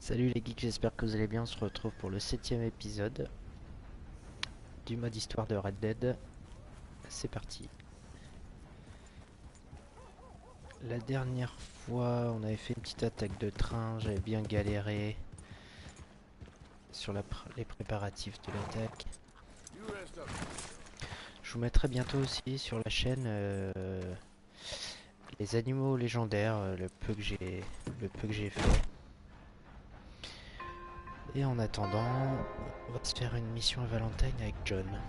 Salut les geeks, j'espère que vous allez bien. On se retrouve pour le 7ème épisode du mode histoire de Red Dead. C'est parti. La dernière fois, on avait fait une petite attaque de train. J'avais bien galéré sur les préparatifs de l'attaque. Je vous mettrai bientôt aussi sur la chaîne les animaux légendaires, le peu que j'ai fait. Et en attendant, on va se faire une mission à Valentine avec John.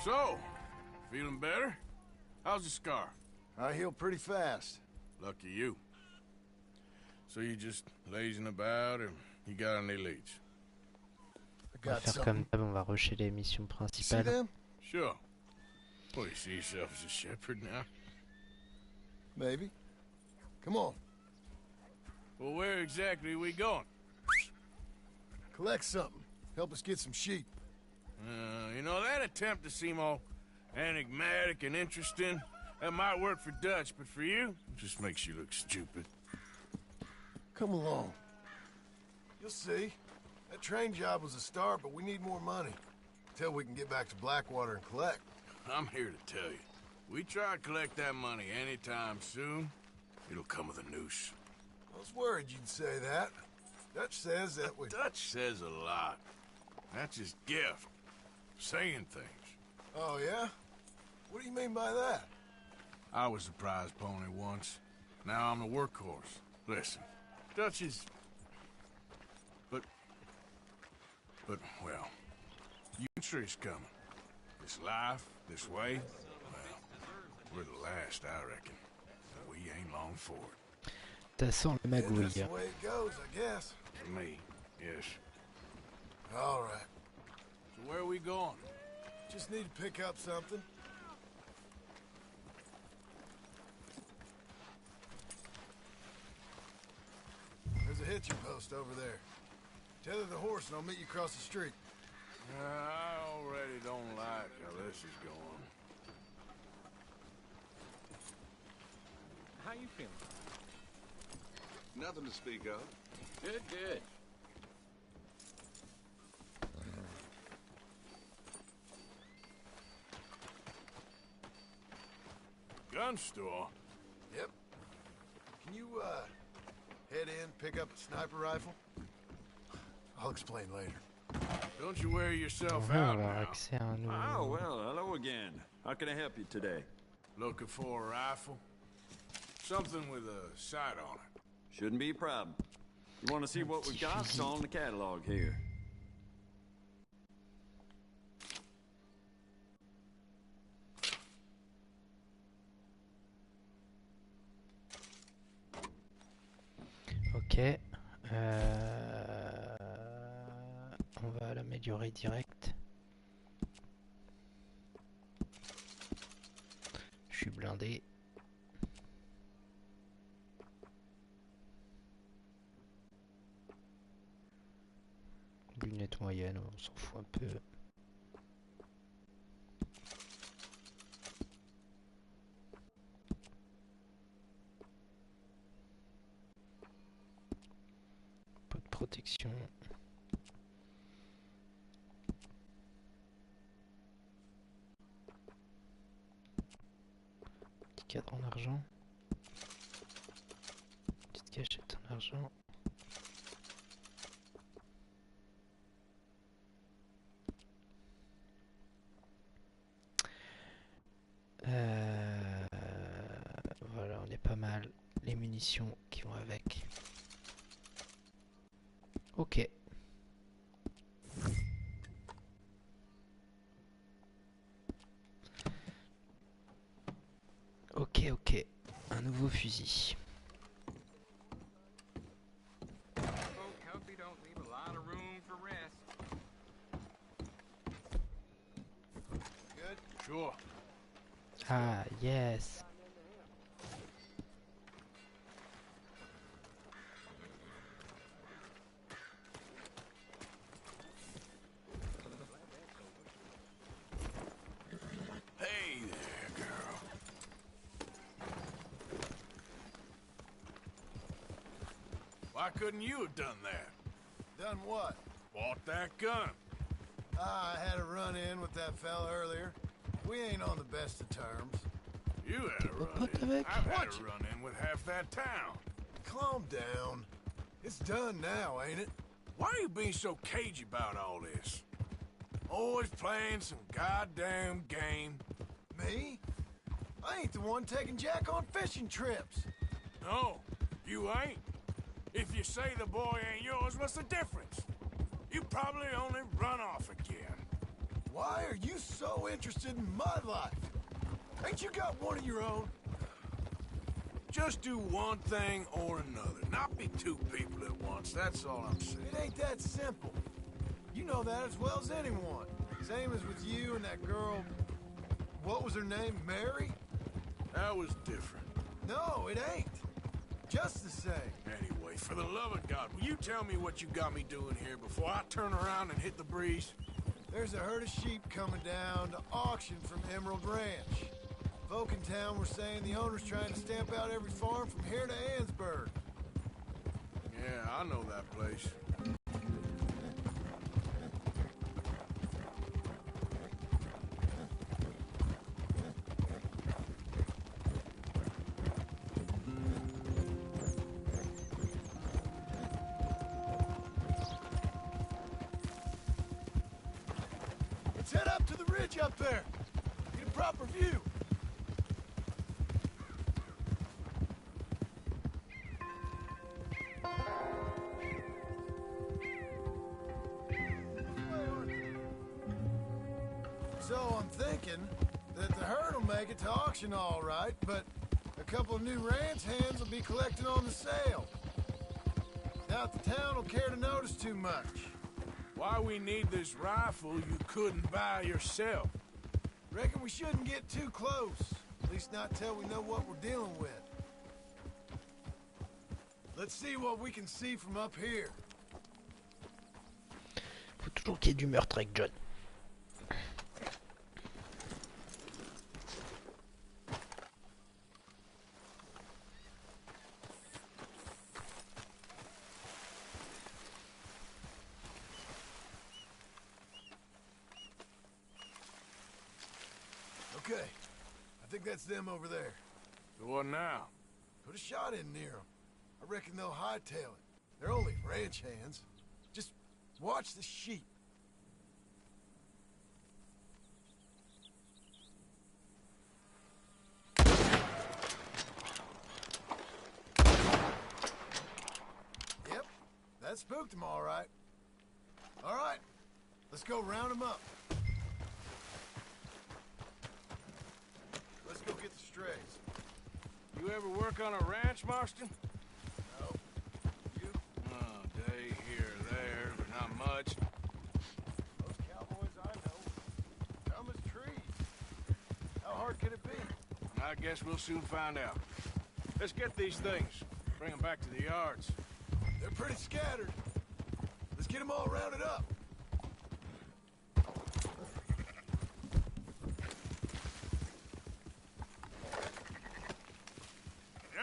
So, feeling better? How's the scar? I heal pretty fast. Lucky you. So you just lazing about, or you got any leads? On va faire comme d'hab, on va rusher les missions See principales. them? Sure. Well, you see yourself as a shepherd now? Maybe. Come on. Well, where exactly are we going? Collect something. Help us get some sheep. You know, that attempt to seem all enigmatic and interesting, that might work for Dutch, but for you, it just makes you look stupid. Come along. You'll see. That train job was a start, but we need more money. Till we can get back to Blackwater and collect. I'm here to tell you. We try to collect that money anytime soon, it'll come with a noose. I was worried you'd say that. Dutch says that we... Dutch says a lot. That's his gift. Saying things. Oh, yeah? What do you mean by that? I was the prize pony once. Now I'm the workhorse. Listen, Dutch is... But, well, future's coming. This life, this way, well, we're the last, I reckon. And we ain't long for it. Ça sent le Yeah, that's magouille. the way it goes, I guess. For me, yes. All right. So where are we going? Just need to pick up something. There's a hitching post over there. Tether the horse and I'll meet you across the street. I already don't like how this is going. How you feeling? Nothing to speak of. Good, good. Gun store? Yep. Can you, head in, pick up a sniper rifle? I'll explain later. Don't you wear On yourself va out avoir now. accès à un nouveau... Oh, well, hello again. How can I help you today? Looking for a rifle? Something with a sight on it. Shouldn't be a problem. You want to see what we've got? It's all in the catalog here. Ok. On va l'améliorer direct. Je suis blindé. Lunettes moyennes, on s'en fout un peu. Pas de protection. Petit cadre en argent. Petite cachette en argent. Voilà, on est pas mal. Les munitions qui vont avec. Ok. Ok, ok. Un nouveau fusil. Comfy don't leave a lot of room for rest. Good? Sure. Ah, yes. Hey there, girl. Why couldn't you have done that? Done what? Bought that gun. I had a run-in with that fella earlier. We ain't on the best of terms. You had a run-in. avec? I've had What? a run-in with half that town. Calm down. It's done now, ain't it? Why are you being so cagey about all this? Always playing some goddamn game. Me? I ain't the one taking Jack on fishing trips. No, you ain't. If you say the boy ain't yours, what's the difference? You probably only run off again. Why are you so interested in my life? Ain't you got one of your own? Just do one thing or another. Not be two people at once, that's all I'm saying. It ain't that simple. You know that as well as anyone. Same as with you and that girl... What was her name? Mary? That was different. No, it ain't. Just the same. Anyway, for the love of God, will you tell me what you got me doing here before I turn around and hit the breeze? There's a herd of sheep coming down to auction from Emerald Ranch. Folk in town were saying the owner's trying to stamp out every farm from here to Ansburg. Yeah, I know that place. Let's head up to the ridge up there. Get a proper view. So I'm thinking that the herd will make it to auction all right, but a couple of new ranch hands will be collecting on the sale. Doubt the town will care to notice too much. Why we need this rifle you couldn't buy yourself? Reckon we shouldn't get too close. At least not till we know what we're dealing with. Let's see what we can see from up here. Faut toujours qu'il y ait du meurtre avec John. Okay, I think that's them over there. So what now? Put a shot in near them. I reckon they'll hightail it. They're only ranch hands. Just watch the sheep. Yep, that spooked them all right. All right, let's go round them up. Let's go get the strays. You ever work on a ranch, Marston? No. You? Oh, day here or there, but not much. Those cowboys I know. Dumb as trees. How hard could it be? I guess we'll soon find out. Let's get these things. Bring them back to the yards. They're pretty scattered. Let's get them all rounded up.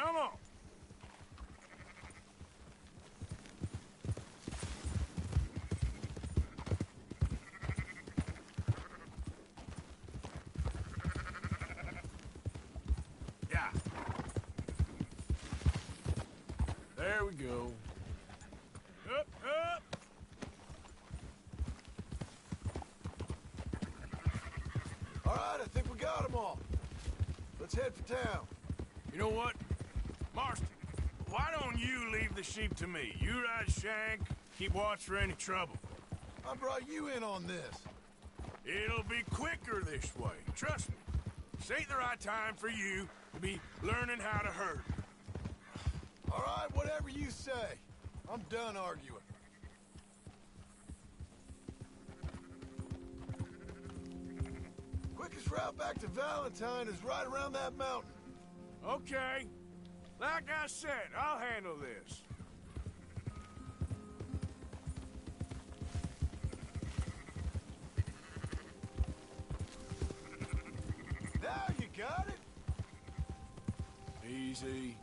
Come on. Yeah. There we go. Up, up. All right, I think we got them all. Let's head for town. You know what? Marston, why don't you leave the sheep to me? You ride Shank, keep watch for any trouble. I brought you in on this. It'll be quicker this way, trust me. This ain't the right time for you to be learning how to herd. All right, whatever you say. I'm done arguing. Quickest route back to Valentine is right around that mountain. Okay. Like I said, I'll handle this. Now you got it. Easy.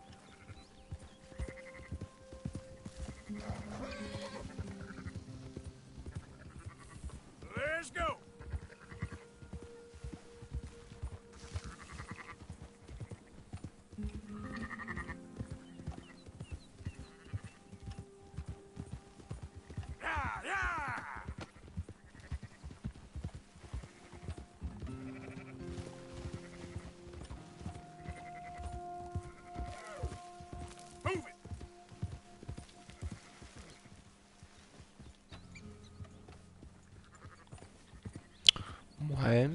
Let's go! Yeah, yeah! Move it! Ouais.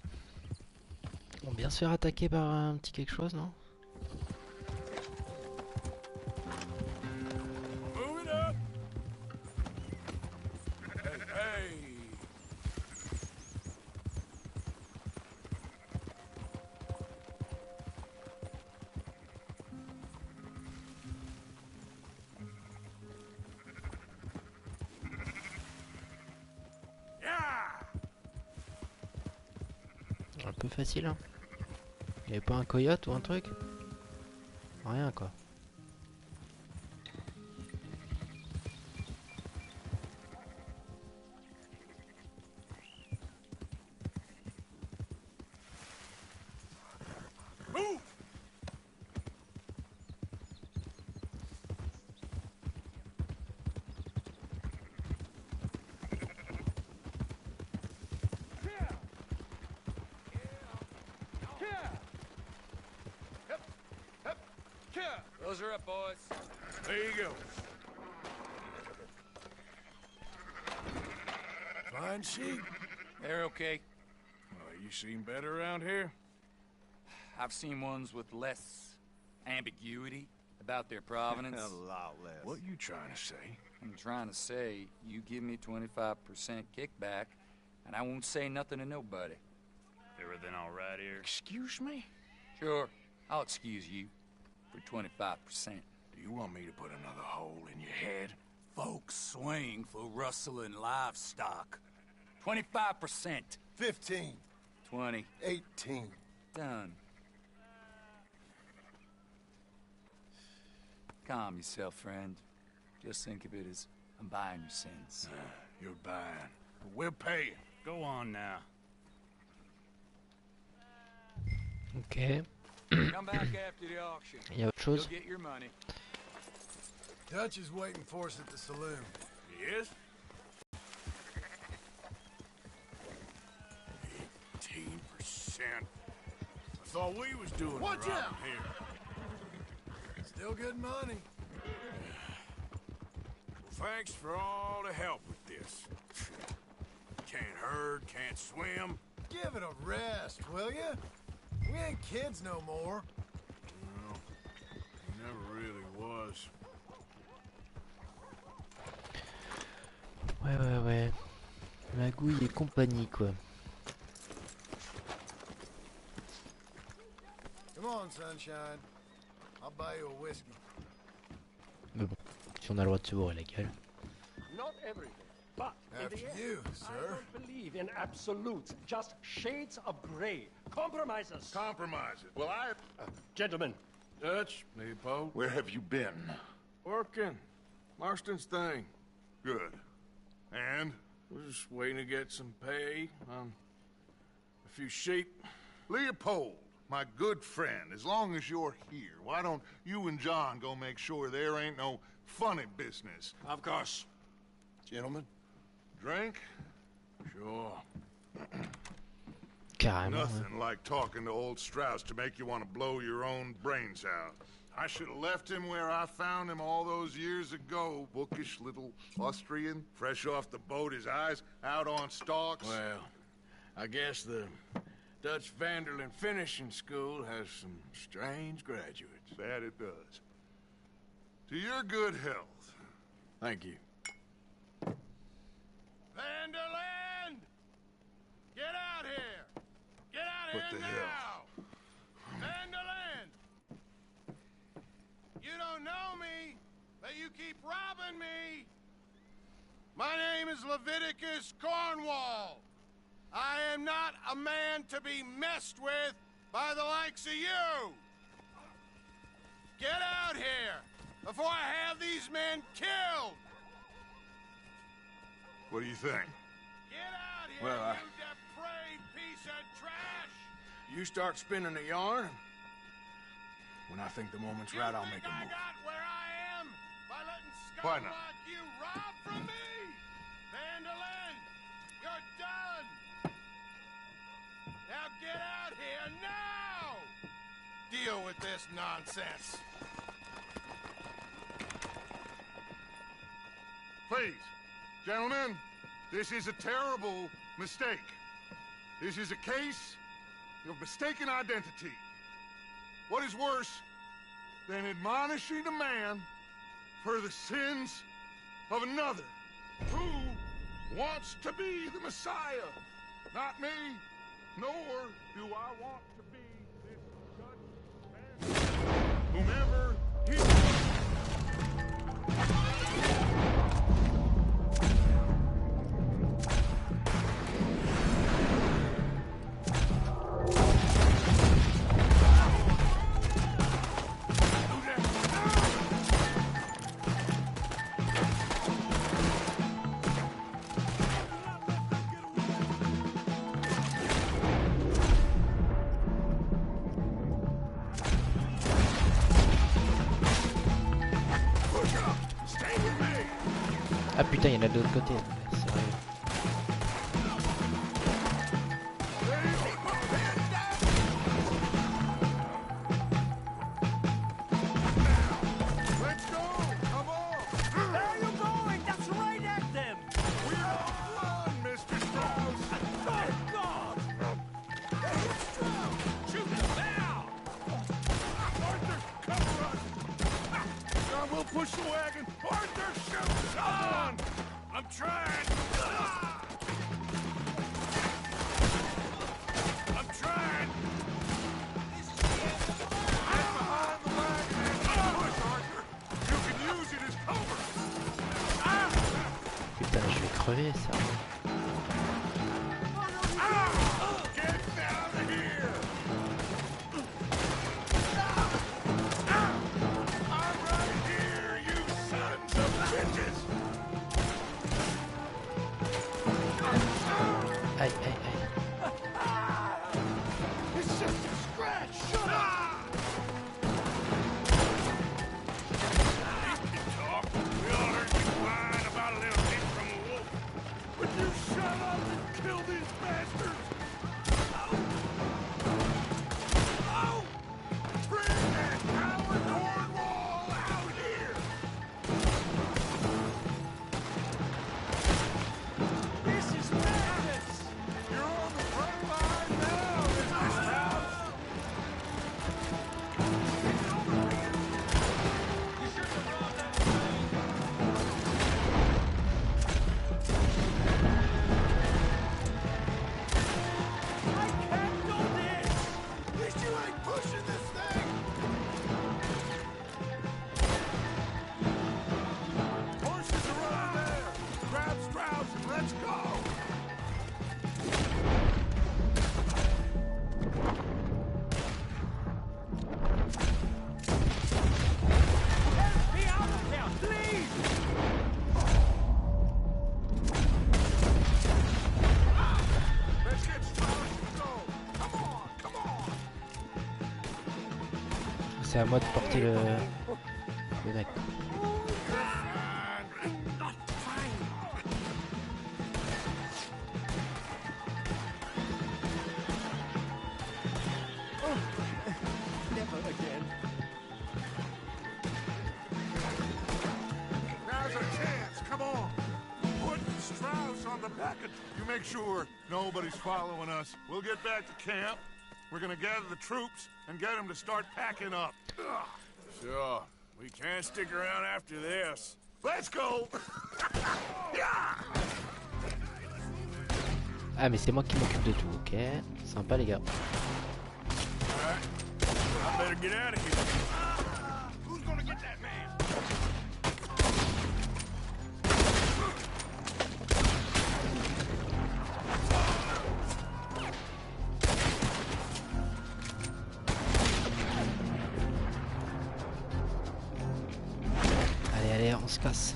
On va bien se faire attaquer par un petit quelque chose, non? Move it up! Hey, hey! Yeah! Un peu facile, hein. Y'avait pas un coyote ou un truc? Rien, quoi. Move! Those are up, boys. There you go. Fine sheep. They're okay. Well, you seen better around here? I've seen ones with less ambiguity about their provenance. A lot less. What you trying to say? I'm trying to say, you give me 25% kickback, and I won't say nothing to nobody. Everything all right here? Excuse me? Sure, I'll excuse you for 25%. Do you want me to put another hole in your head? Folks swing for rustling livestock. 25%. 15. 20. 18. Done. Calm yourself, friend. Just think of it as I'm buying your sins. You're buying. We're paying. Go on now. Ok. Come back after the auction. Y a autre You'll chose? get your money. Dutch is waiting for us at the saloon. Yes? 18%. I thought we was doing Watch it around out! here. Still good money. Well, thanks for all the help with this. Can't herd, can't swim. Give it a rest, will ya? We ain't kids no more. Well, never really was. Ouais, ouais, ouais. Magouille et compagnie, quoi. Come on, sunshine. I'll buy you a whiskey. Mais bon, si on a le droit de se bourrer la gueule. Not everything, but in After the end, you, I sir. don't believe in absolutes, just shades of gray. Compromises. Compromise it. Well, Gentlemen, Dutch, Leopold. Where have you been? Working. Marston's thing. Good. And? We're just waiting to get some pay on a few sheep. Leopold, my good friend, as long as you're here, why don't you and John go make sure there ain't no funny business? Of course. Gentlemen. Drink? Sure. Carrément. Ouais. Nothing like talking to old Strauss to make you want to blow your own brains out. I should have left him where I found him all those years ago. Bookish little Austrian, fresh off the boat, his eyes out on stalks. Well, I guess the Dutch Vanderlyn Finishing School has some strange graduates. That it does. To your good health. Thank you. Vanderlyn! Get out here! Get out What here the now! Vanderlyn! You don't know me, but you keep robbing me! My name is Leviticus Cornwall. I am not a man to be messed with by the likes of you! Get out here before I have these men killed! What do you think? Get out here, Well, you You start spinning the yarn. When I think the moment's right, I'll make a I move. got where I am by letting Why scum not? like you rob from me? Vandalin, you're done. Now get out here now. Deal with this nonsense. Please, gentlemen, this is a terrible mistake. This is a case of mistaken identity. What is worse than admonishing a man for the sins of another who wants to be the Messiah? Not me, nor do I want to be this judge man. Whomever he is. Ah putain, il y en a de l'autre côté. Sérieux. Let's go! Come on! Where are you going? That's right at them! We're on run, Mr. Strauss! Oh, God! Shoot him now. Arthur, cover us! John, we'll push the wagon! Arthur, shoot someone! I'm trying. I'm trying. Get behind the wagon and push, Arthur! You can use it as cover! Putain, je vais crever, ça. Get out of here! I'm right here, you sons of bitches! Aïe, aïe, aïe. It's just a scratch! Shut up! Talk. We all heard you whine about a little hit from a wolf. Would you shut up and kill these bastards? Bring that coward Cornwall out here! This is madness! You're on the front line now, Mr. Strauss! I can't do this! At least you ain't pushing this thing. Horses are over there! Grab Strauss and let's go! Help me out of here, please! Let's get Strauss to go! Come on, come on! C'est à moi de porter le mec. Never again. Now's our chance, come on! Put Strauss on the back of... You make sure nobody's following us. We'll get back to camp. We're gonna gather the troops and get them to start packing up. Sure. We can't stick around after this. Let's go! Ah, mais c'est moi qui m'occupe de tout, ok? Sympa, les gars. I better get out of here. Who's gonna get that man? Allez, allez, on se casse.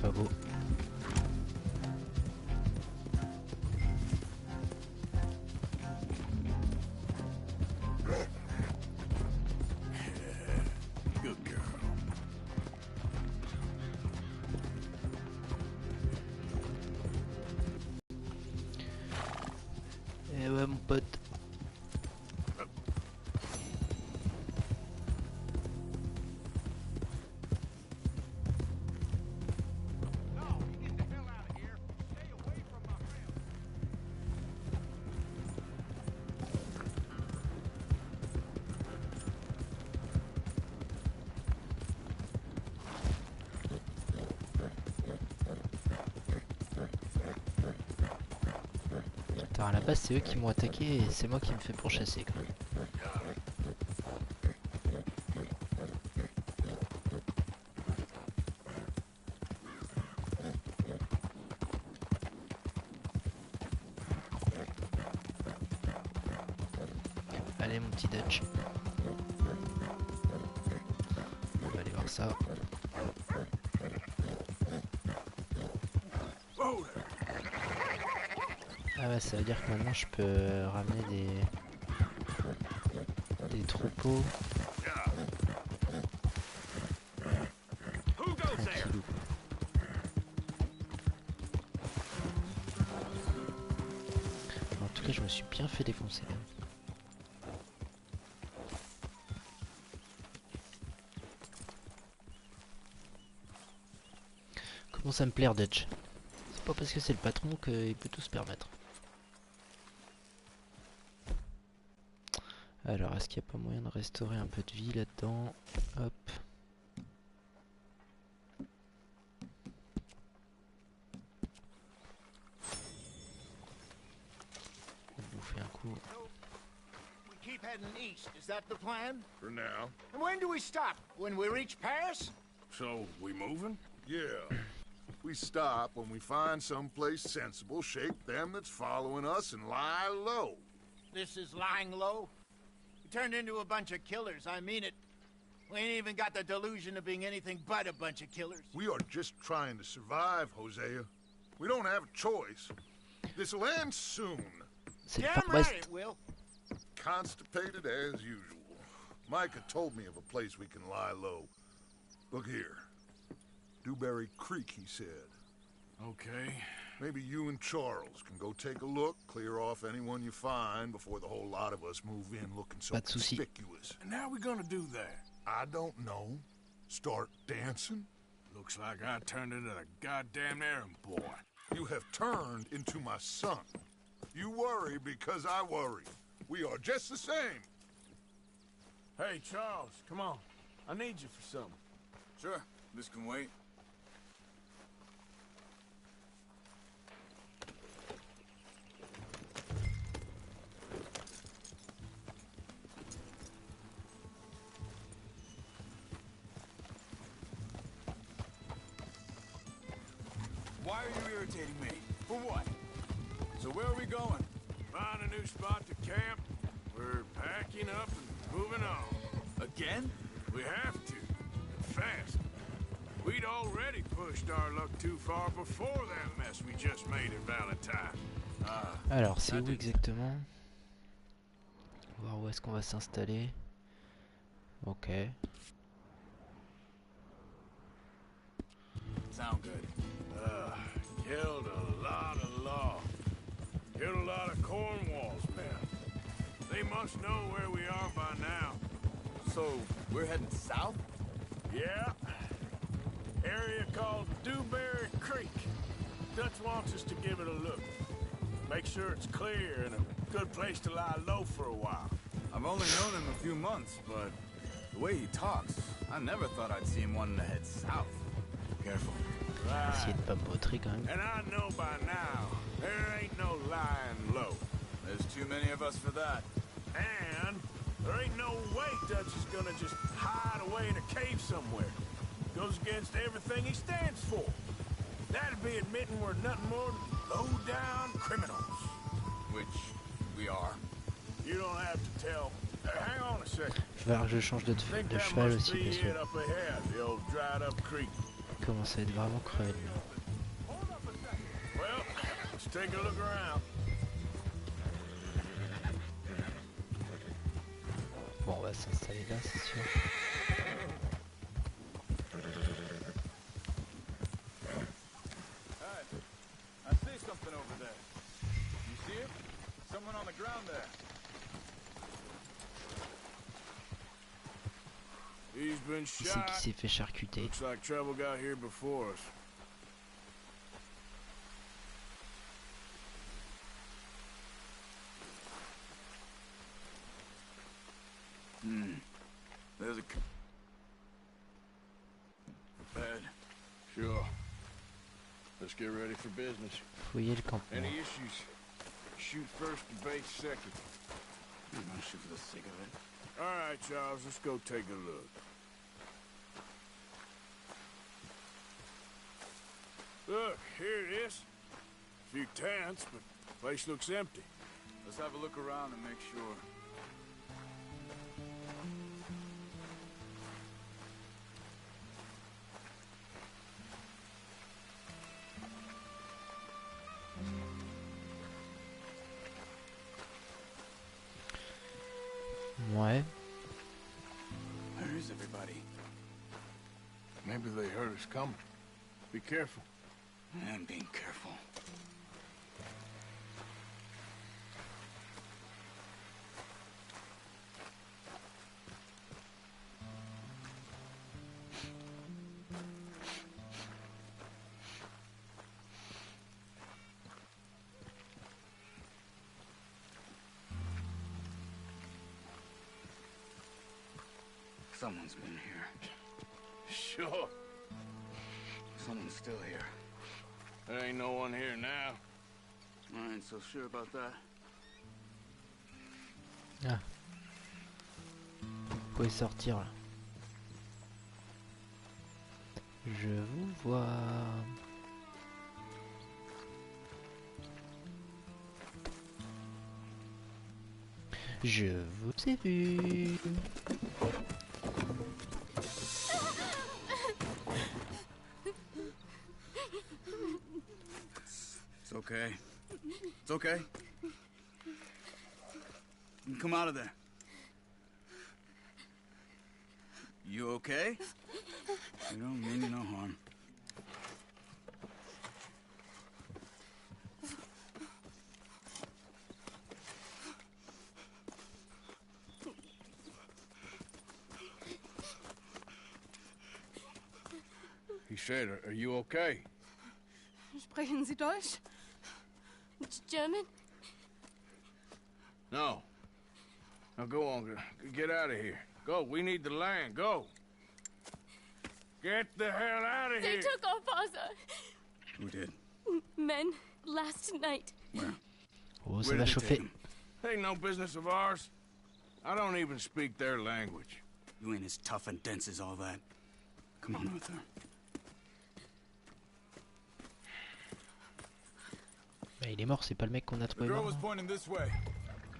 pas beau. Good girl. Eh ouais mon pote. Attends, à la base c'est eux qui m'ont attaqué et c'est moi qui me fais pourchasser quand même. Allez mon petit Dutch. On va aller voir ça. Ah ouais, ça veut dire que maintenant je peux ramener des troupeaux. Tranquillou. En tout cas, je me suis bien fait défoncer. Commence à me plaire, Dutch. C'est pas parce que c'est le patron qu'il peut tout se permettre. Alors, est-ce qu'il n'y a pas moyen de restaurer un peu de vie là-dedans? Hop. On va bouffer un coup. We keep heading east, is that the plan? For now. And when do we stop? When we reach Paris? So, we moving? Yeah. We stop when we find someplace sensible, shake them that's following us, and lie low. This is lying low? We turned into a bunch of killers, I mean it. We ain't even got the delusion of being anything but a bunch of killers. We are just trying to survive, Hosea. We don't have a choice. This'll end soon. C'est le Damn Far right West. it will. Constipated as usual. Micah told me of a place we can lie low. Look here. Dewberry Creek, he said. Okay. Maybe you and Charles can go take a look, clear off anyone you find before the whole lot of us move in looking so Pas de souci. conspicuous. And how we gonna do that? I don't know. Start dancing? Looks like I turned into a goddamn errand boy. You have turned into my son. You worry because I worry. We are just the same. Hey, Charles, come on. I need you for something. Sure, this can wait. Why are you irritating me? For what? So where are we going? Find a new spot to camp. We're packing up and moving on. Again? We have to. Fast. We'd already pushed our luck too far before that mess we just made in Valentine. Alors, c'est où exactement? On va voir où est-ce qu'on va s'installer. Ok. Sound good. Killed a lot of law. Killed a lot of Cornwall's men. They must know where we are by now. So, we're heading south? Yeah. Area called Dewberry Creek. Dutch wants us to give it a look. Make sure it's clear and a good place to lie low for a while. I've only known him a few months, but the way he talks, I never thought I'd see him wanting to head south. Careful. Essayer de pas me vautrer quand même. And I know by now, there ain't no lying low. There's too many of us for that. And there ain't no way Dutch is gonna just hide away in a cave somewhere. Goes against everything he stands for. That'd be admitting we're nothing more than low-down criminals. Which we are. You don't have to tell. Hang on a second. Il va falloir que je change de Think cheval that must aussi be parce que it up ahead, the old dried-up creek. commence à être vraiment crevé là. Well, let's take a look around. Bon, on va s'installer là, c'est sûr. Hey, I see something over there. You see it? Someone on the ground there. He's been Qui c'est shot. qui s'est fait charcuter? Looks like trouble got here before us. There's a... Bad. Sure. Let's get ready for business. Fouiller le campement. Any issues? Shoot first, debate second. I'm gonna shoot for the sake of it. All right, Charles, let's go take a look. Look, here it is. A few tents, but the place looks empty. Let's have a look around and make sure. Ouais. Where is everybody? Maybe they heard us coming. Be careful. I'm being careful. Someone's been here. Sure. Someone's still here. There ain't no one here now. I ain't so sure about that. Ah. Vous pouvez sortir là. Je vous vois. Je vous ai vu. It's okay. It's okay. You can come out of there. You okay? You don't mean you no harm. He said, are you okay? Sprechen Sie Deutsch? German? No. Now go on, get out of here. Go, we need the land, go. Get the hell out of They here. took our father. Who did? Men last night. Where? Oh, ça Where va did they take chauffer. him? Ain't no business of ours. I don't even speak their language. You ain't as tough and dense as all that. Come on, Arthur. Bah, il est mort, c'est pas le mec qu'on a The trouvé girl mort. was hein. pointing this way.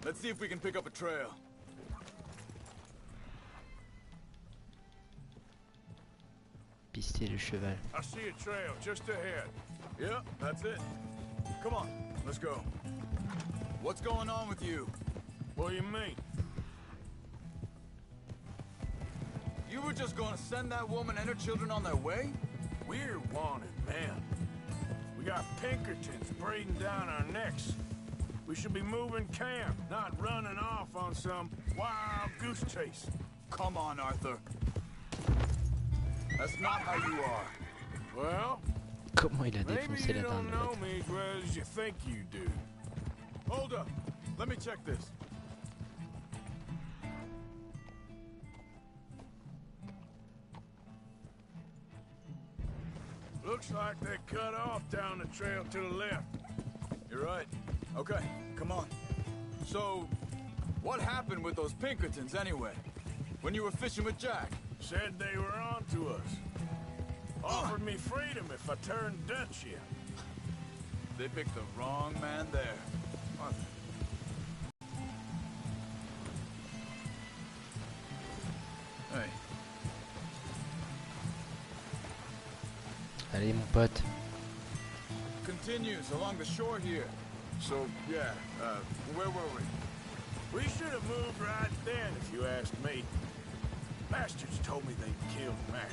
Let's see if we can pick up a trail. Pister le cheval. I see a trail just ahead. Yep, that's it. Come on, let's go. What's going on with you? What do you mean? You were just gonna send that woman and her children on their way? We're wanted, man. We got Pinkertons breathing down our necks. We should be moving camp, not running off on some wild goose chase. Come on, Arthur. That's not how you are. Well, Comment il a maybe défoncé you la don't dinde know l'autre. me as well as you think you do. Hold up. Let me check this. Looks like they cut off down the trail to the left. You're right. Okay, come on. So, what happened with those Pinkertons anyway? When you were fishing with Jack? Said they were on to us. Offered me freedom if I turned Dutch here. They picked the wrong man there. Arthur. Hey. Allez mon pote. Continues along the shore here. So, yeah, where were we? We should have moved right then, if you ask me. Bastards told me they killed Mac.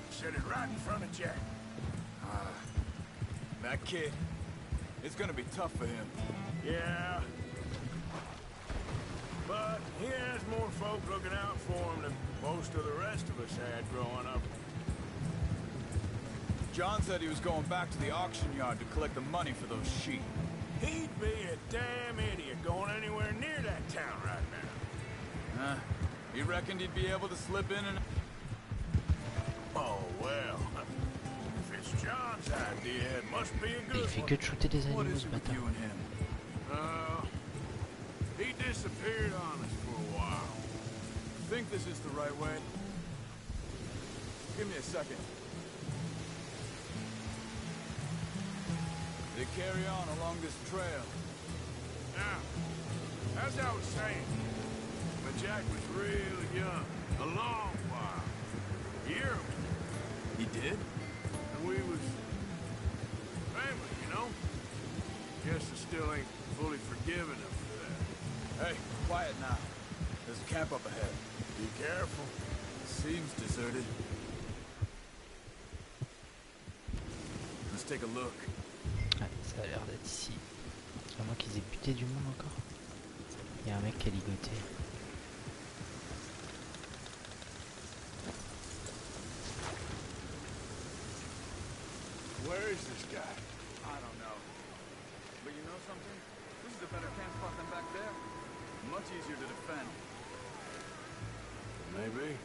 Said it right in front of Jack. That kid, it's gonna be tough for him. Yeah. But he has more folk looking out for him than most of the rest of us had growing up. John said he was going back to the auction yard to collect the money for those sheep. He'd be a damn idiot going anywhere near that town right now. He reckoned he'd be able to slip in and... Oh, well. If it's John's idea, it must be a Il good fait one. que de shooter des What animaux is ce it with bâtard. you and him? He disappeared on us for a while. Think this is the right way? Give me a second. They carry on along this trail. Now, as I was saying, when Jack was real young, a long while, a year ago, He did? and we was family, you know? Guess I still ain't fully forgiven him for that. Hey, quiet now. There's a camp up ahead. Be careful. Seems deserted. Let's take a look. Ah, ça a l'air d'être ici. À moins qu'ils aient buté du monde encore. Il y a un mec qui a ligoté. Where is this guy? I don't know. But you know something? This is a better camp spot than back there. Much easier to defend. Maybe.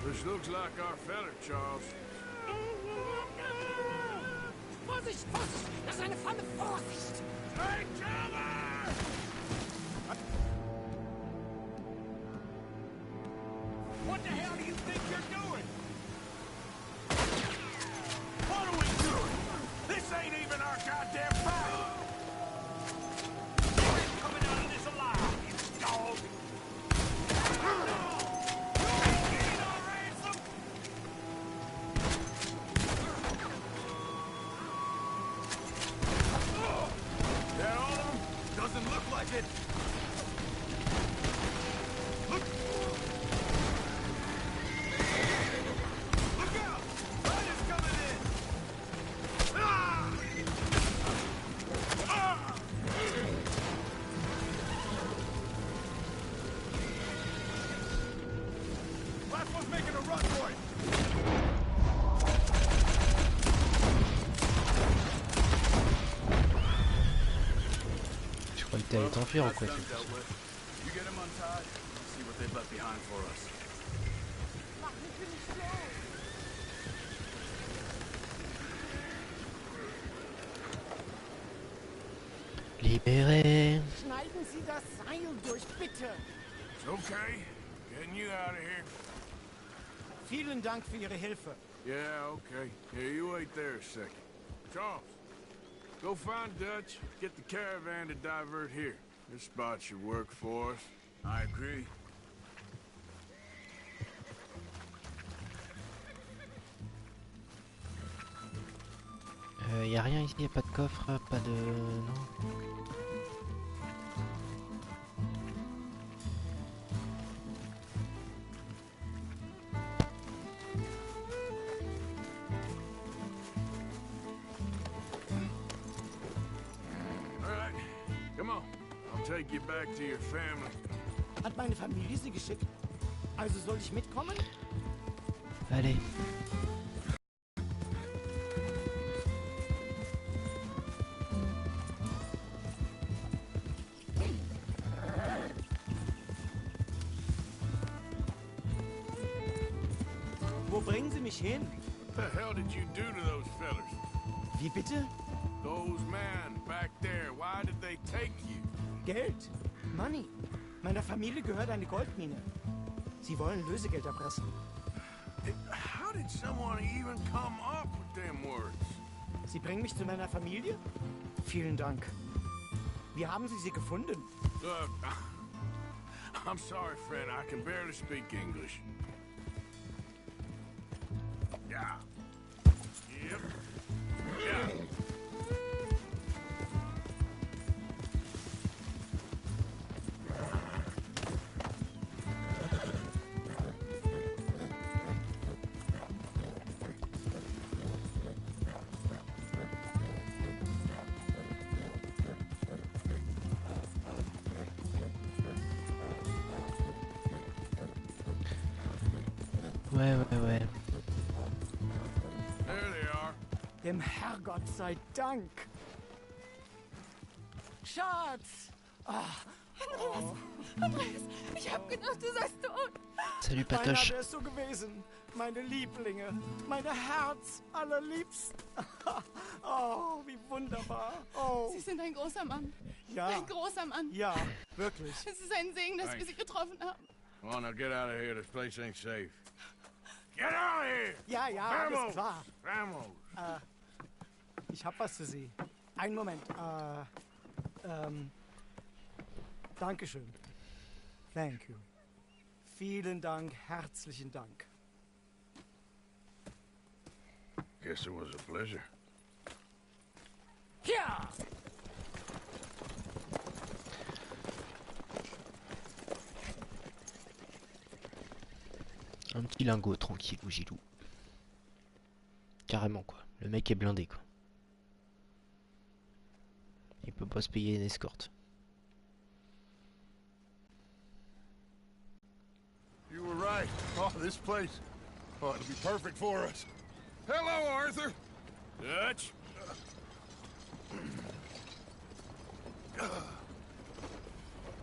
This looks like our feller, Charles. Vorsicht, Vorsicht! Das ist eine Falle! Vorsicht! Hey, Charlie! What the hell do you think you're doing? What are we doing? This ain't even our goddamn fight! You ain't coming out of this alive, you dog! You ain't getting our ransom! That all of them? Doesn't look like it. Look out! Riders coming in! Last one's making a run for it! Je crois que t'allais t'enfuir ou quoi? That's done dealt with. You get him untied, see what they've left behind for us. Libéré. Schneiden Sie das Seil durch, bitte! It's okay. Getting you out of here. Vielen Dank für Ihre Hilfe. Yeah, okay. Yeah, you wait there a second. Charles, go find Dutch. Get the caravan to divert here. This spot should work for us. I agree. Y a rien ici, y a pas de coffre, pas de... Non. All right, come on. I'll take you back to your family. Hat meine Familie Sie geschickt? Also soll ich mitkommen? Allez. Wo bringen Sie mich hin? What the hell did you do to those fellers? Wie bitte? Those men back there, why did they take you? Geld. Money. Meiner Familie gehört eine Goldmine. Sie wollen Lösegeld erpressen. How did someone even come up with them words? Sie bringen mich zu meiner Familie? Vielen Dank. Wie haben Sie sie gefunden? Look, I'm sorry, friend. I can barely speak English. Yeah. Yep. Yeah. Ouais, ouais, ouais. There they are. Dem Herrgott sei Dank. Schatz! Andreas, ich hab gedacht, du seist tot. Salut Beinahe Patoche. wär's so gewesen. Meine Lieblinge, meine Herz allerliebsten. Oh, wie wunderbar. Oh, Sie sind ein großer Mann. ja, Ein großer Mann. ja, wirklich. Es ist ein Segen, dass wir Thanks. Sie getroffen haben. Come on, now get out of here. This place ain't safe. Get out of here! Ja, ja, alles klar. Vamos! Ich hab was für Sie. Einen Moment. Dankeschön. Thank you. Vielen Dank, herzlichen Dank. Guess it was a pleasure. Ja! Un petit lingot tranquille ou gilou. Carrément quoi. Le mec est blindé quoi. Il peut pas se payer une escorte. You were right. Oh, this place. Oh, it'll be perfect for us. Hello, Arthur. Dutch?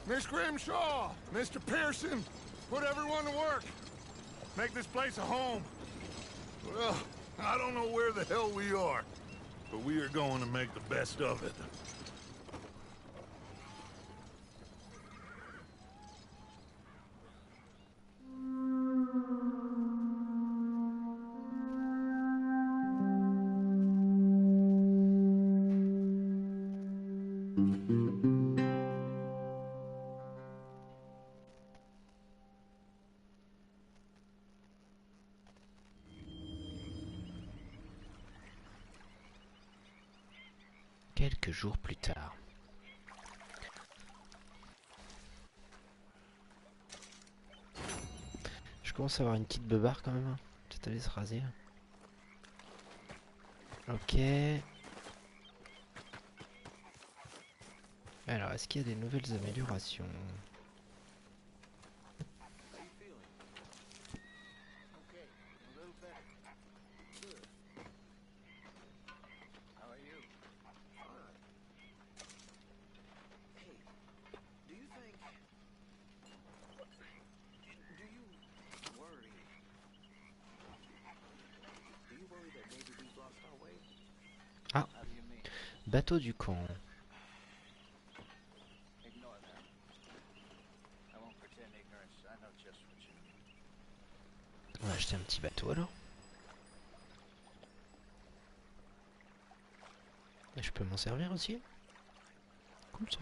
Miss Grimshaw, Mr. Pearson, put everyone to work. Make this place a home. Well, I don't know where the hell we are, but we are going to make the best of it. Quelques jours plus tard. Je commence à avoir une petite beubare quand même. Hein. Peut-être aller se raser. Ok. Alors, est-ce qu'il y a des nouvelles améliorations? Ah, bateau du camp. On va acheter un petit bateau alors. Et je peux m'en servir aussi. Cool ça.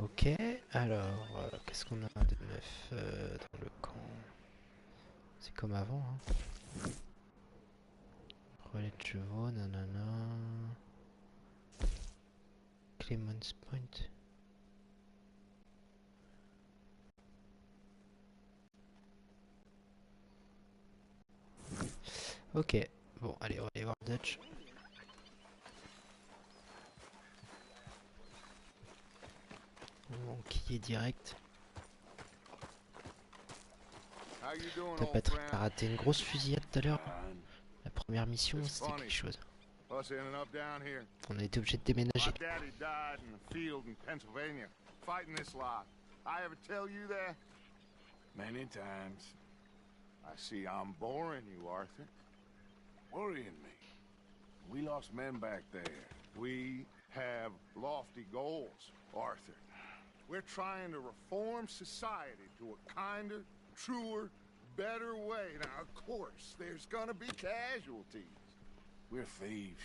Ok, alors, qu'est-ce qu'on a de neuf dans le camp? C'est comme avant, hein. Relais de chevaux, nanana. Clemens Point. Ok, bon, allez, on va aller voir Dutch. On va enquiller direct. T'as Patrick a raté une grosse fusillade tout à l'heure. La première mission, c'était quelque chose. On a été obligé de déménager. Many times. I see I'm boring you, Arthur. Worrying me. We lost men back there. We have lofty goals, Arthur. We're trying to reform society to a kinder, truer, better way. Now, of course, there's gonna be casualties. We're thieves.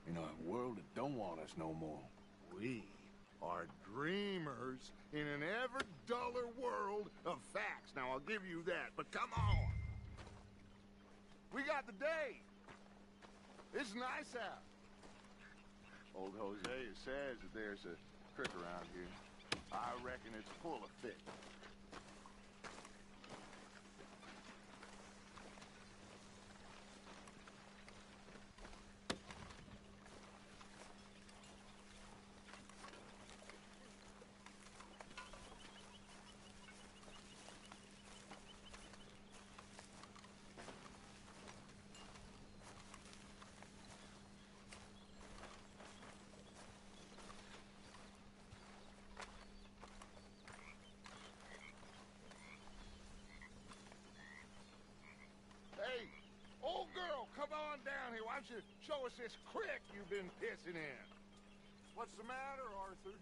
In a world that don't want us no more. We are dreamers in an ever duller world of facts. Now, I'll give you that, but come on. We got the day. It's nice out. Old Hosea says that there's a creek around here. I reckon it's full of fish. Hey, old girl, come on down here. Why don't you show us this creek you've been pissing in? What's the matter, Arthur?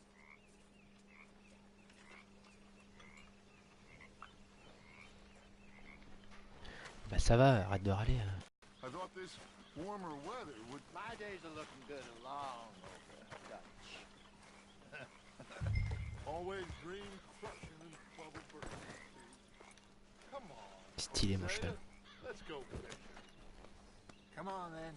Bah ça va, arrête de râler. I thought this warmer weather would... My days are looking good and long over Dutch. Always dream crushing and bubble burst. Come on. Stylé mon cheval. Let's go fishing. Come on, then.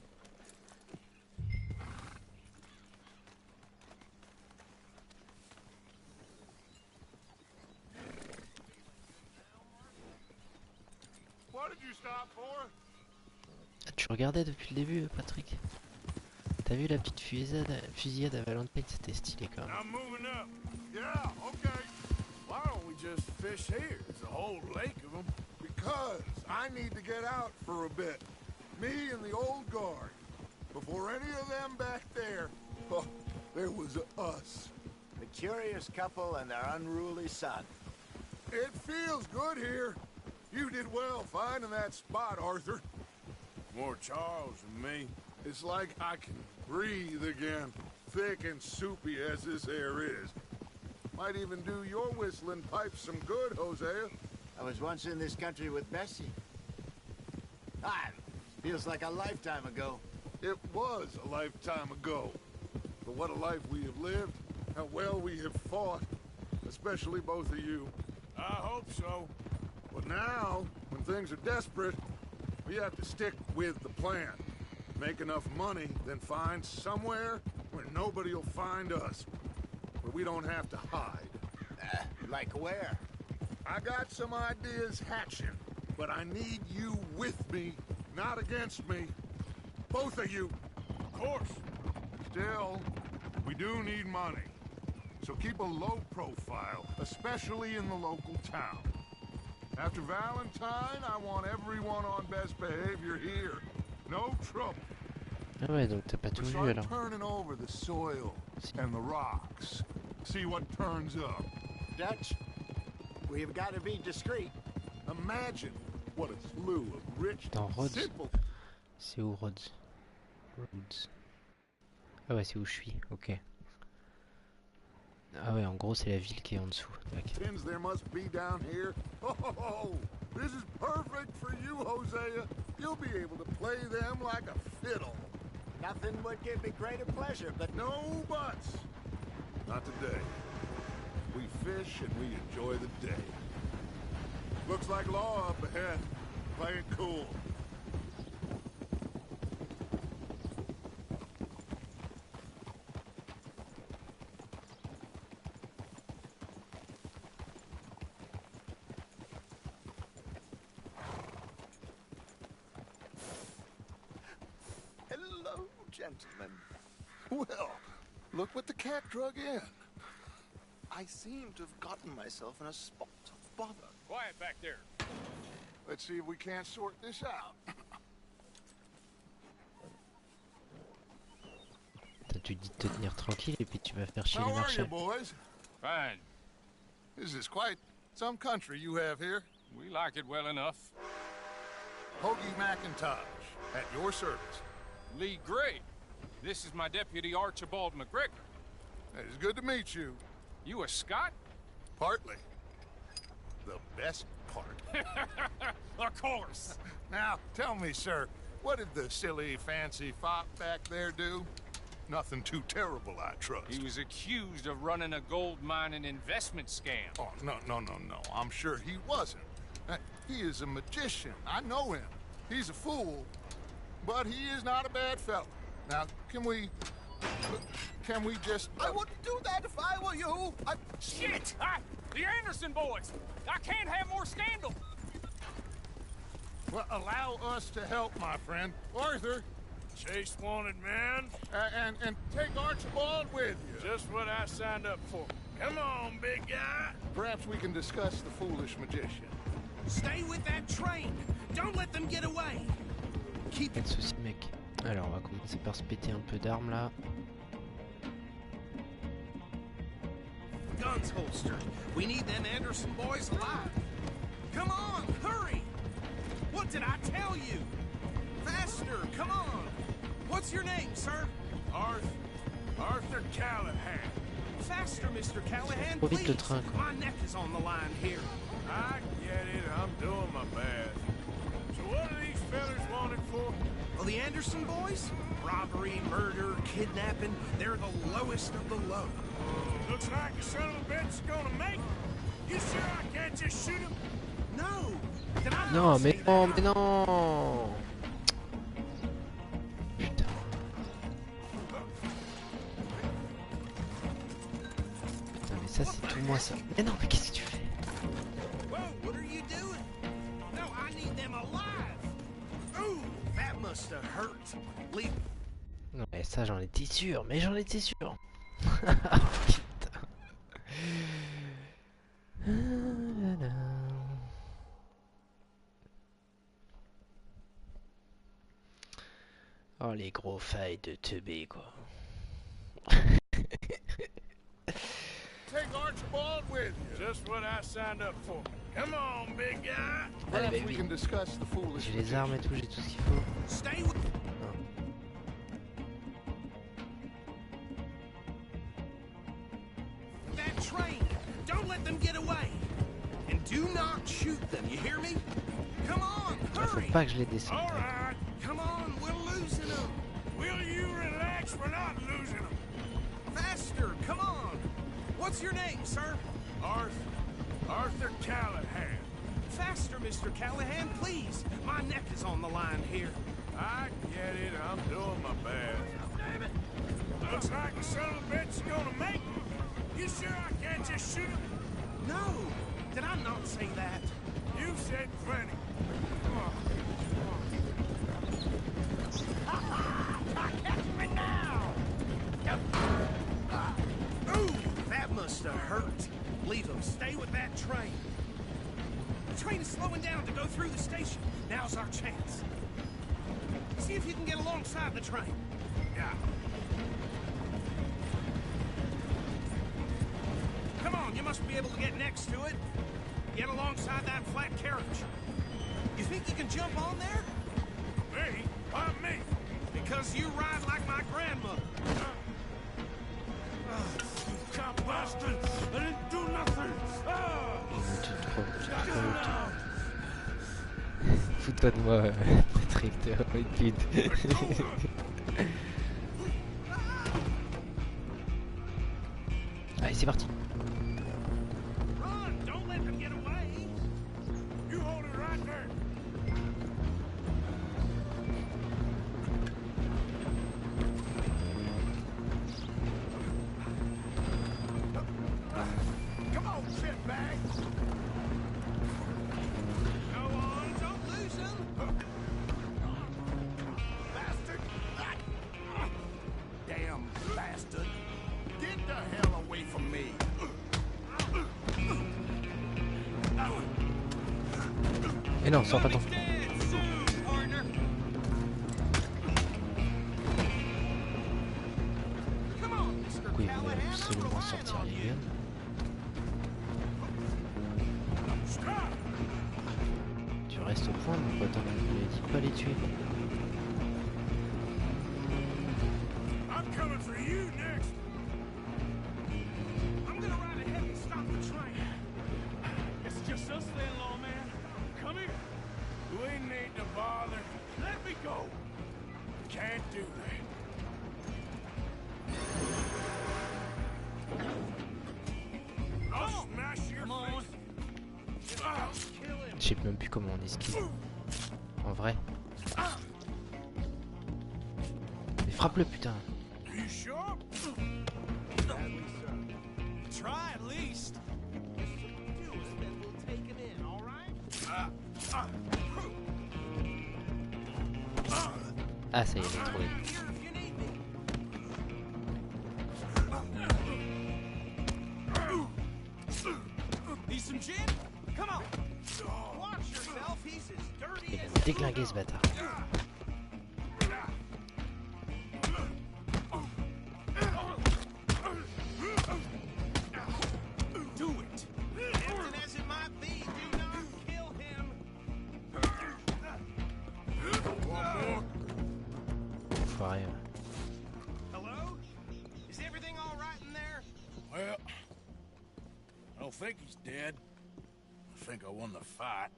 What did you stop for? Ah, tu regardais depuis le début, Patrick? T'as vu la petite fusillade à Valentine? C'était stylé quand même. I'm moving up. Yeah, okay. Why don't we just fish here? There's a whole lake of them. Because I need to get out for a bit. Me and the old guard. Before any of them back there, oh, there was us. The curious couple and their unruly son. It feels good here. You did well finding that spot, Arthur. More Charles than me. It's like I can breathe again, thick and soupy as this air is. Might even do your whistling pipes some good, Hosea. I was once in this country with Bessie. Ah, feels like a lifetime ago. It was a lifetime ago. But what a life we have lived, how well we have fought, especially both of you. I hope so. But now, when things are desperate, we have to stick with the plan. Make enough money, then find somewhere where nobody will find us. Where we don't have to hide. Like where? I got some ideas hatching, but I need you with me, not against me. Both of you. Of course. Still, we do need money. So keep a low profile, especially in the local town. After Valentine, I want everyone on best behavior here. No trouble. Ah ouais, donc t'as pas tout We vu start alors. turning over the soil and the rocks. See what turns up. Dutch, we've got to be discreet. Imagine what a slew of rich, Dans Rhodes. simple... C'est où Rhodes? Rhodes. Ah ouais, c'est où je suis, ok. Ah ouais, en gros c'est la ville qui est en dessous. D'accord. Pins there must be down here. Oh, this is perfect for you, Hosea. You'll be able to play them like a fiddle. Nothing would give me greater pleasure, but No buts. Not today. We fish and we enjoy the day. Looks like law up ahead. Play it cool. hello, gentlemen. Well, look what the cat drug in. I seem to have gotten myself in a spot of bother. Quiet back there. Let's see if we can't sort this out. Tu dis de te tenir tranquille et puis tu vas faire chier How les are you, marchands. boys? Fine. This is quite some country you have here. We like it well enough. Hoagie McIntosh, at your service. Lee Gray. This is my deputy Archibald McGregor. It's good to meet you. You a Scot? Partly. The best part. Of course. Now, tell me, sir, What did the silly, fancy fop back there do? Nothing too terrible, I trust. He was accused of running a gold mining investment scam. Oh, no. I'm sure he wasn't. He is a magician. I know him. He's a fool, but he is not a bad fellow. Now, can we just... I wouldn't do that if I were you. Shit! The Anderson boys! I can't have more scandal! Well, allow us to help, my friend. Arthur, Chase wanted man. and take Archibald with you. Just what I signed up for. Come on, big guy. Perhaps we can discuss the foolish magician. Stay with that train. Don't let them get away. Keep Pas de soucis, mec. Alors, on va commencer par se péter un peu d'armes là. guns holstered. We need them Anderson boys alive. Come on, hurry! What did I tell you? Faster, come on! What's your name, sir? Arthur Callahan. Faster, Mr. Callahan, Trop vite please. le train, quoi. My neck is on the line here. I get it. I'm doing my best. So what are these fellas wanted for? Oh, the Anderson boys? Robbery, murder, kidnapping. They're the lowest of the low. Looks like the son of a bitch is gonna make it. You sure I can't just shoot him? No. Did I Non, not mais say non, that? mais non. Putain. Putain, mais ça, c'est tout moi, ça. Mais non, mais qu'est-ce que tu fais? Whoa, what are you doing? No, I need them alive. Ooh, that must have hurt. Leave. Non, mais ça, j'en étais sûr. Mais j'en étais sûr. Putain. Ah là là. Oh, les gros failles de teubé, quoi. Take Archibald with you. Just what I signed up for. Come on, big guy. Allez, Perhaps we baby. can discuss the foolish J'ai les armes et tout, j'ai tout ce qu'il faut. Stay with. That train. Don't let them get away. And do not shoot them. You hear me? Come on, Faut hurry. pas que je les descende. All right. Come on, we're losing them. Will you relax? We're not losing them. Faster, come on. What's your name, sir? Arthur Callahan. Faster, Mr. Callahan, please. My neck is on the line here. I get it. I'm doing my best. Damn it. Looks like the son of a bitch is gonna make it. You sure I can't just shoot him? No. Did I not say that? You said plenty. Catch me now! Ooh, that must have hurt. Leave them. Stay with that train. The train is slowing down to go through the station. Now's our chance. See if you can get alongside the train. Yeah. Come on, you must be able to get next to it. Get alongside that flat carriage. You think you can jump on there? Me? Why me? Because you ride like my grandmother. You cop bastard! I didn't do nothing! Fous-toi de moi, Patrick, t'es un pute. Allez, c'est parti. Run! Don't let them get away! You hold it right there! Come on, shitbag! Go on, don't lose them! Bastard! Damn bastard! Get the hell away from me! Et non, sors pas ton. Come on, Mr. Oui, il faut Callahan, absolument sortir les guns. Tu restes au point, mon pote. Je lui ai dit pas les tuer. I'm coming for you next! I'm gonna ride ahead and stop the train. It's just us then, lawman. Come here. We ain't need to bother. Let me go. sais même plus comment on esquive. En vrai. Mais frappe-le, putain. You sure? Try at least. Ah, ça y est, j'ai trouvé. Need some gin? Come on. Watch yourself. He's as dirty Il va as me déglinguer ce bâtard. do it. Tempting as it might be, do not kill him. One more. Enfoiré. Hello? Is everything all right in there? Well, I don't think he's dead. I think I won the fight.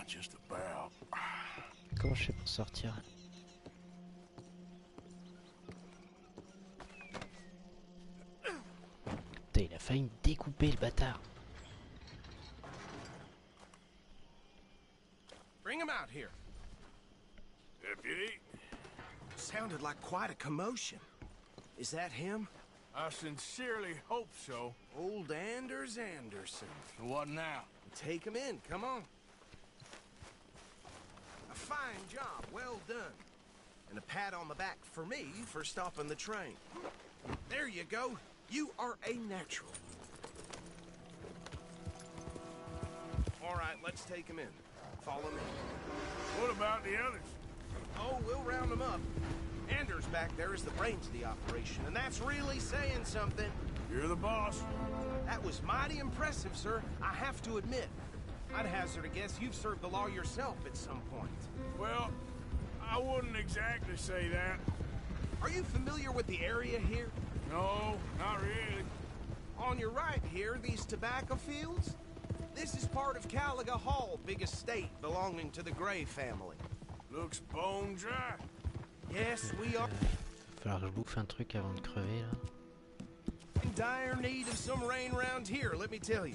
Just about. Comment je fais pour sortir? Putain, il a failli me découper le bâtard. Bring him out here. Deputy, Sounded like quite a commotion. Is that him? I sincerely hope so. Old Anders Anderson. What now? Take him in, come on. A fine job, well done. And a pat on the back for me for stopping the train. There you go. You are a natural. All right, let's take him in. Follow me. What about the others? Oh, we'll round them up. Anders back there is the brains of the operation, and that's really saying something. You're the boss. That was mighty impressive, sir. I have to admit. I'd hazard a guess you've served the law yourself at some point. Well, I wouldn't exactly say that. Are you familiar with the area here? No, not really. On your right here, these tobacco fields? This is part of Caliga Hall, big estate belonging to the Gray family. Looks bone dry. Yes, we are Va falloir que je bouffe un truc avant de crever là. in dire need of some rain around here, let me tell you.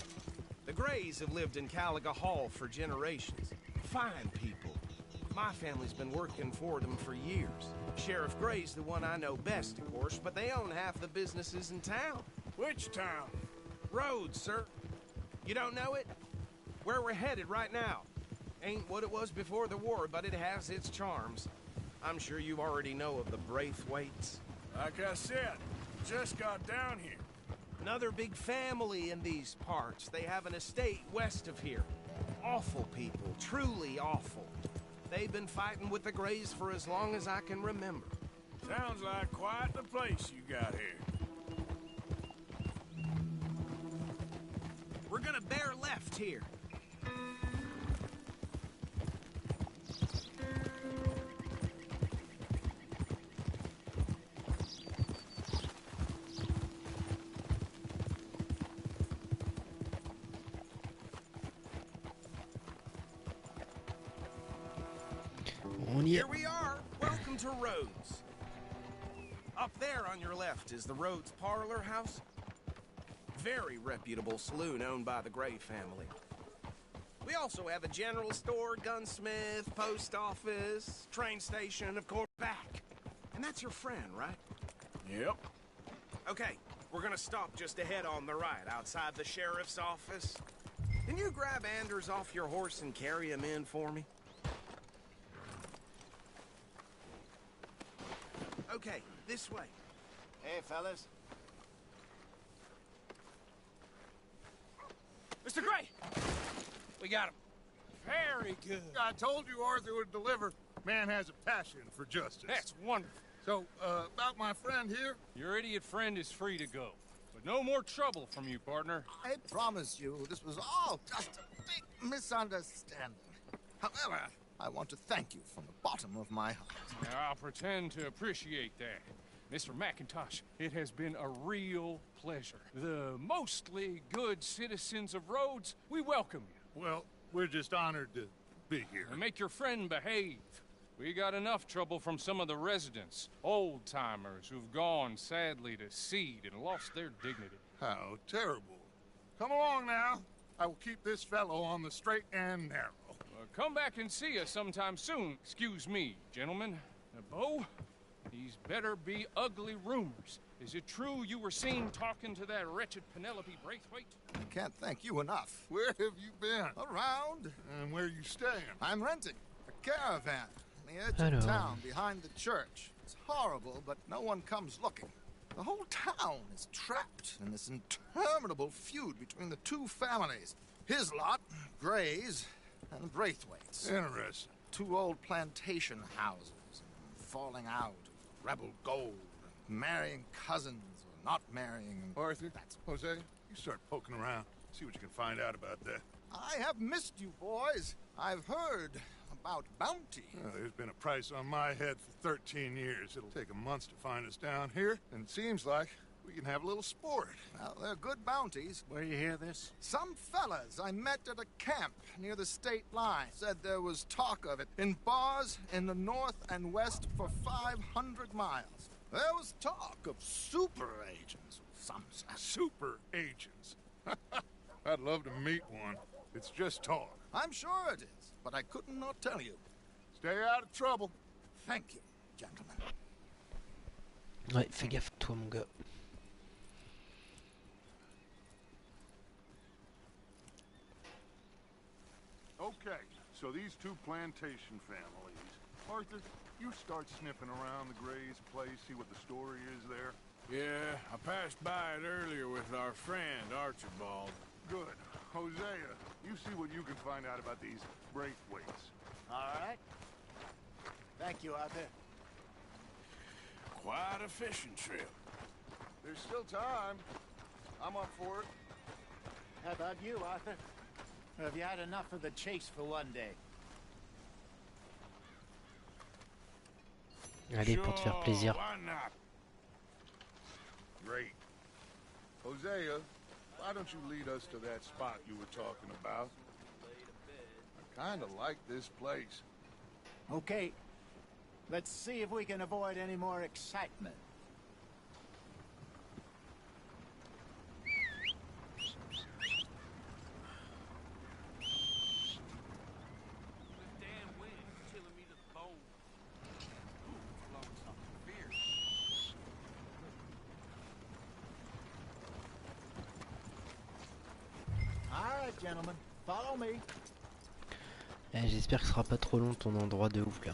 The Grays have lived in Caliga Hall for generations. Fine people. My family's been working for them for years. Sheriff Gray's the one I know best, of course, but they own half the businesses in town. Which town? Rhodes, sir. You don't know it? Where we're headed right now. Ain't what it was before the war, but it has its charms. I'm sure you already know of the Braithwaites. Like I said, just got down here. Another big family in these parts. They have an estate west of here. Awful people, truly awful. They've been fighting with the Grays for as long as I can remember. Sounds like quite the place you got here. We're gonna bear left here. On y est. Here we are. Welcome to Rhodes. Up there on your left is the Rhodes Parlor House. Very reputable saloon owned by the Gray family. We also have a general store, gunsmith, post office, train station, of course, back. And that's your friend, right? Yep. Okay, we're gonna stop just ahead on the right, outside the sheriff's office. Can you grab Anders off your horse and carry him in for me? Okay, this way. Hey, fellas. Mr. Gray! We got him. Very good. I told you Arthur would deliver. Man has a passion for justice. That's wonderful. So, about my friend here? Your idiot friend is free to go. But no more trouble from you, partner. I promise you, this was all just a big misunderstanding. However, I want to thank you from the bottom of my heart. Now, I'll pretend to appreciate that. Mr. McIntosh, it has been a real pleasure. The mostly good citizens of Rhodes, we welcome you. Well, we're just honored to be here. And make your friend behave. We got enough trouble from some of the residents, old-timers who've gone, sadly, to seed and lost their dignity. How terrible. Come along now. I will keep this fellow on the straight and narrow. Come back and see us sometime soon. Excuse me, gentlemen. Bo, these better be ugly rumors. Is it true you were seen talking to that wretched Penelope Braithwaite? I can't thank you enough. Where have you been? Around. And where are you staying? I'm renting a caravan on the edge of town behind the church. It's horrible, but no one comes looking. The whole town is trapped in this interminable feud between the two families. His lot, Gray's, and Braithwaite's. Interesting. Two old plantation houses, falling out of rebel gold, marrying cousins or not marrying. Arthur, Jose, you start poking around. See what you can find out about that. I have missed you, boys. I've heard about bounty. Well, there's been a price on my head for 13 years. It'll take a month to find us down here, and it seems like we can have a little sport. Well, they're good bounties. Where you hear this? Some fellas I met at a camp near the state line said there was talk of it in bars in the north and west for 500 miles. There was talk of super agents of some sort. Super agents? I'd love to meet one. It's just talk. I'm sure it is, but I could not tell you. Stay out of trouble. Thank you, gentlemen. Ouais, fais gaffe à toi, mon gars. Okay, so these two plantation families. Arthur, you start sniffing around the Gray's place, see what the story is there. Yeah, I passed by it earlier with our friend, Archibald. Good. Hosea, you see what you can find out about these Braithwaites. All right. Thank you, Arthur. Quite a fishing trip. There's still time. I'm up for it. How about you, Arthur? Or have you had enough of the chase for one day? Allez, pour te faire plaisir. Why not? Great. Hosea, why don't you lead us to that spot you were talking about? I kind of like this place. Okay. Let's see if we can avoid any more excitement. Gentlemen, follow me. J'espère que ce sera pas trop long ton endroit de ouf là.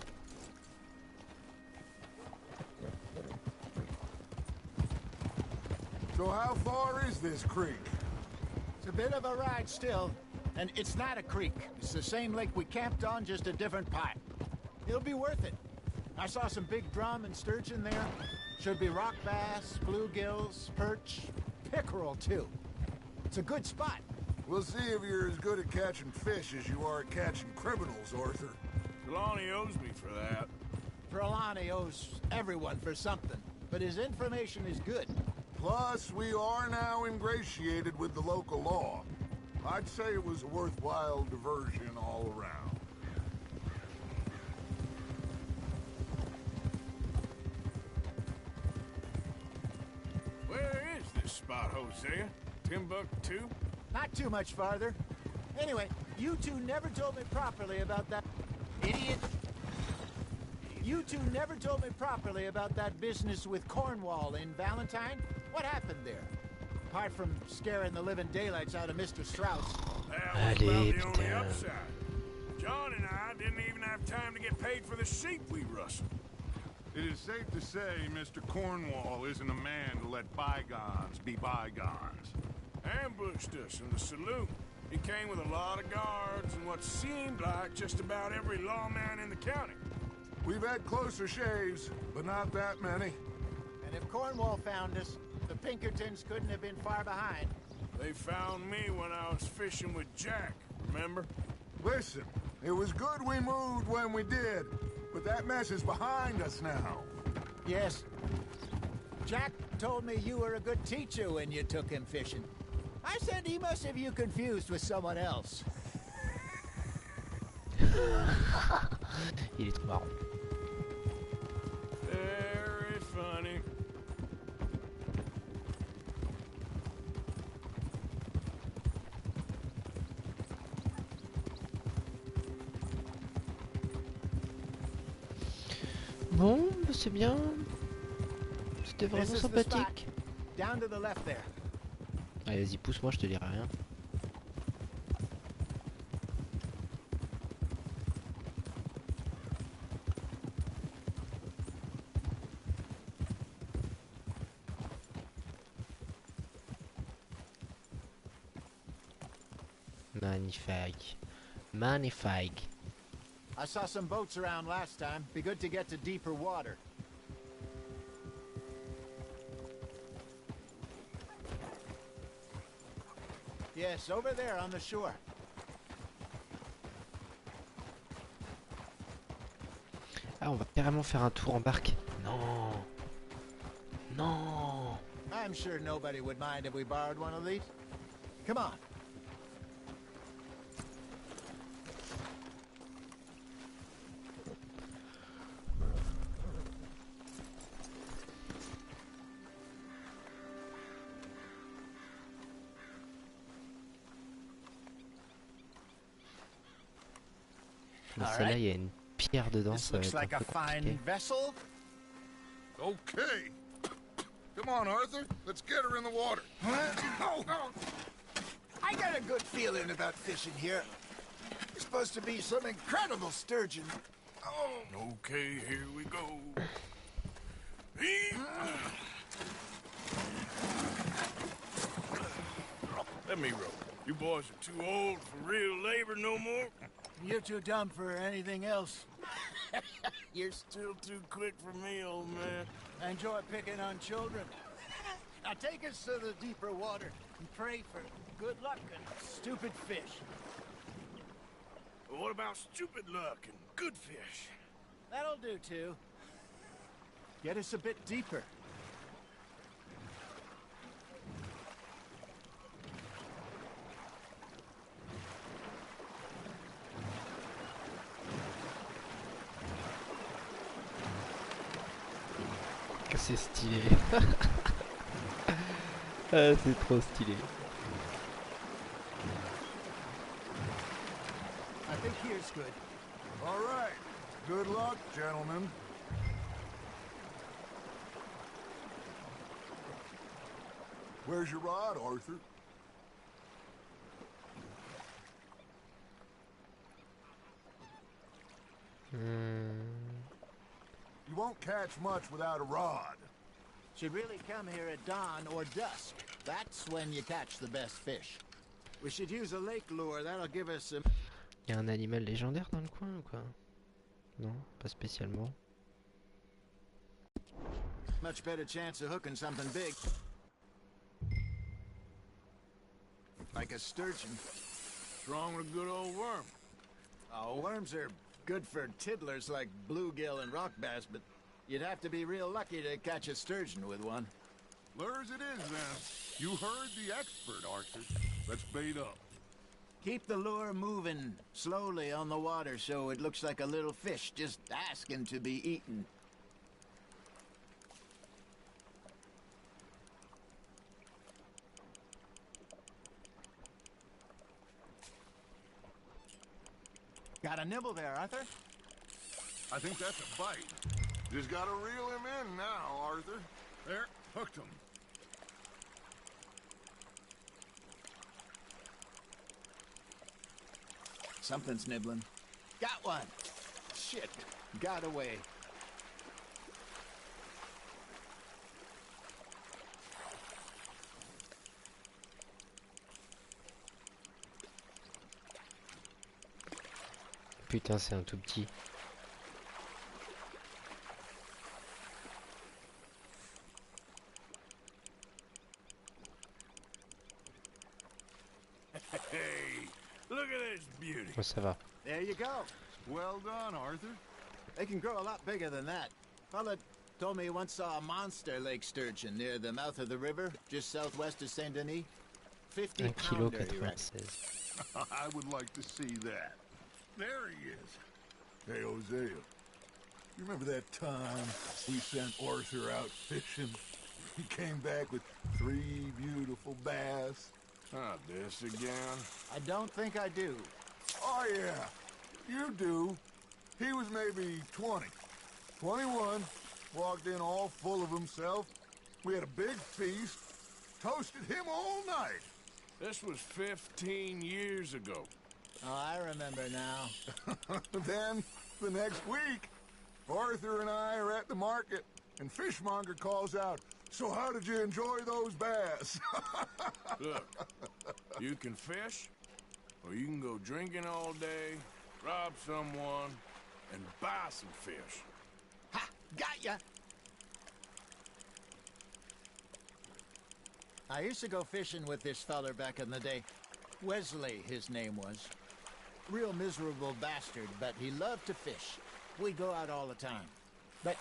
So how far is this creek? It's a bit of a ride still, and it's not a creek. It's the same lake we camped on, just a different part. It'll be worth it. I saw some big drum and sturgeon there. Should be rock bass, bluegills, perch, pickerel too. It's a good spot. We'll see if you're as good at catching fish as you are at catching criminals, Arthur. Trelawney owes me for that. Trelawney owes everyone for something, but his information is good. Plus, we are now ingratiated with the local law. I'd say it was a worthwhile diversion all around. Where is this spot, Hosea? Timbuktu? Not too much farther. Anyway, you two never told me properly about that... Idiot! You two never told me properly about that business with Cornwall in Valentine. What happened there? Apart from scaring the living daylights out of Mr. Strauss. That was about the only upside. John and I didn't even have time to get paid for the sheep we rustled. It is safe to say Mr. Cornwall isn't a man to let bygones be bygones. Ambushed us in the saloon. He came with a lot of guards and what seemed like just about every lawman in the county. We've had closer shaves, but not that many. And if Cornwall found us, the Pinkertons couldn't have been far behind. They found me when I was fishing with Jack, remember? Listen, it was good we moved when we did, but that mess is behind us now. Yes. Jack told me you were a good teacher when you took him fishing. I said he must have you confused with someone else. Il est trop marrant. Very funny. Bon, bah c'est bien. C'était This vraiment is the spot. sympathique. Down to the left there. Allez, vas-y, pousse-moi, je te dirai rien. Magnifique. Magnifique. I saw some boats around last time. Be good to get to deeper water. Yes, over there on the shore. Ah, on va carrément faire un tour en barque. Non. Non. I'm sure nobody would mind if we borrowed one of these. Come on. Mais celle-là, il y a une pierre dedans, This ça va looks être like un a peu compliqué. fine vessel. Okay. Come on, Arthur. Let's get her in the water. I got a good feeling about fishing here. It's supposed to be some incredible sturgeon. Oh. Okay, here we go. Let me row. You boys are too old for real labor no more. You're too dumb for anything else. You're still too quick for me, old man. I enjoy picking on children. Now take us to the deeper water and pray for good luck and stupid fish. What about stupid luck and good fish? That'll do too. Get us a bit deeper. C'est stylé. Ah, c'est trop stylé. I think here's good. All right. Good luck, gentlemen. Where's your rod, Arthur? You won't catch much without a rod. Should really come here at dawn or dusk. That's when you catch the best fish. We should use a lake lure. That'll give us some... Il y a un animal légendaire dans le coin ou quoi? Non, pas spécialement. Much better chance of hooking something big. Like a sturgeon. What's wrong with a good old worm? Oh, worms are good for tiddlers like bluegill and rock bass, but you'd have to be real lucky to catch a sturgeon with one. Lures it is, then. You heard the expert, Arthur. Let's bait up. Keep the lure moving slowly on the water so it looks like a little fish just asking to be eaten. Got a nibble there, Arthur? I think that's a bite. Just gotta reel him in now, Arthur. There, hooked him. Something's nibbling. Got one! Shit, got away. Putain, c'est un tout petit. Hey, look at this beauty. Oh, ça va. There you go. Well done, Arthur. They can grow a lot bigger than that. Fella told me he once saw a monster lake sturgeon near the mouth of the river, just southwest of Saint Denis. 50 1 kilo pounder, he reckon. 96. I would like to see that. There he is. Hey, Hosea. You remember that time we sent Arthur out fishing? He came back with 3 beautiful bass. Not this again. I don't think I do. Oh, yeah. You do. He was maybe 20. 21. Walked in all full of himself. We had a big feast. Toasted him all night. This was 15 years ago. Oh, I remember now. Then, the next week, Arthur and I are at the market, and Fishmonger calls out, "So how did you enjoy those bass?" Look, you can fish, or you can go drinking all day, rob someone, and buy some fish. Ha! Got ya! I used to go fishing with this feller back in the day. Wesley, his name was. Real miserable bastard, but he loved to fish. We'd go out all the time. But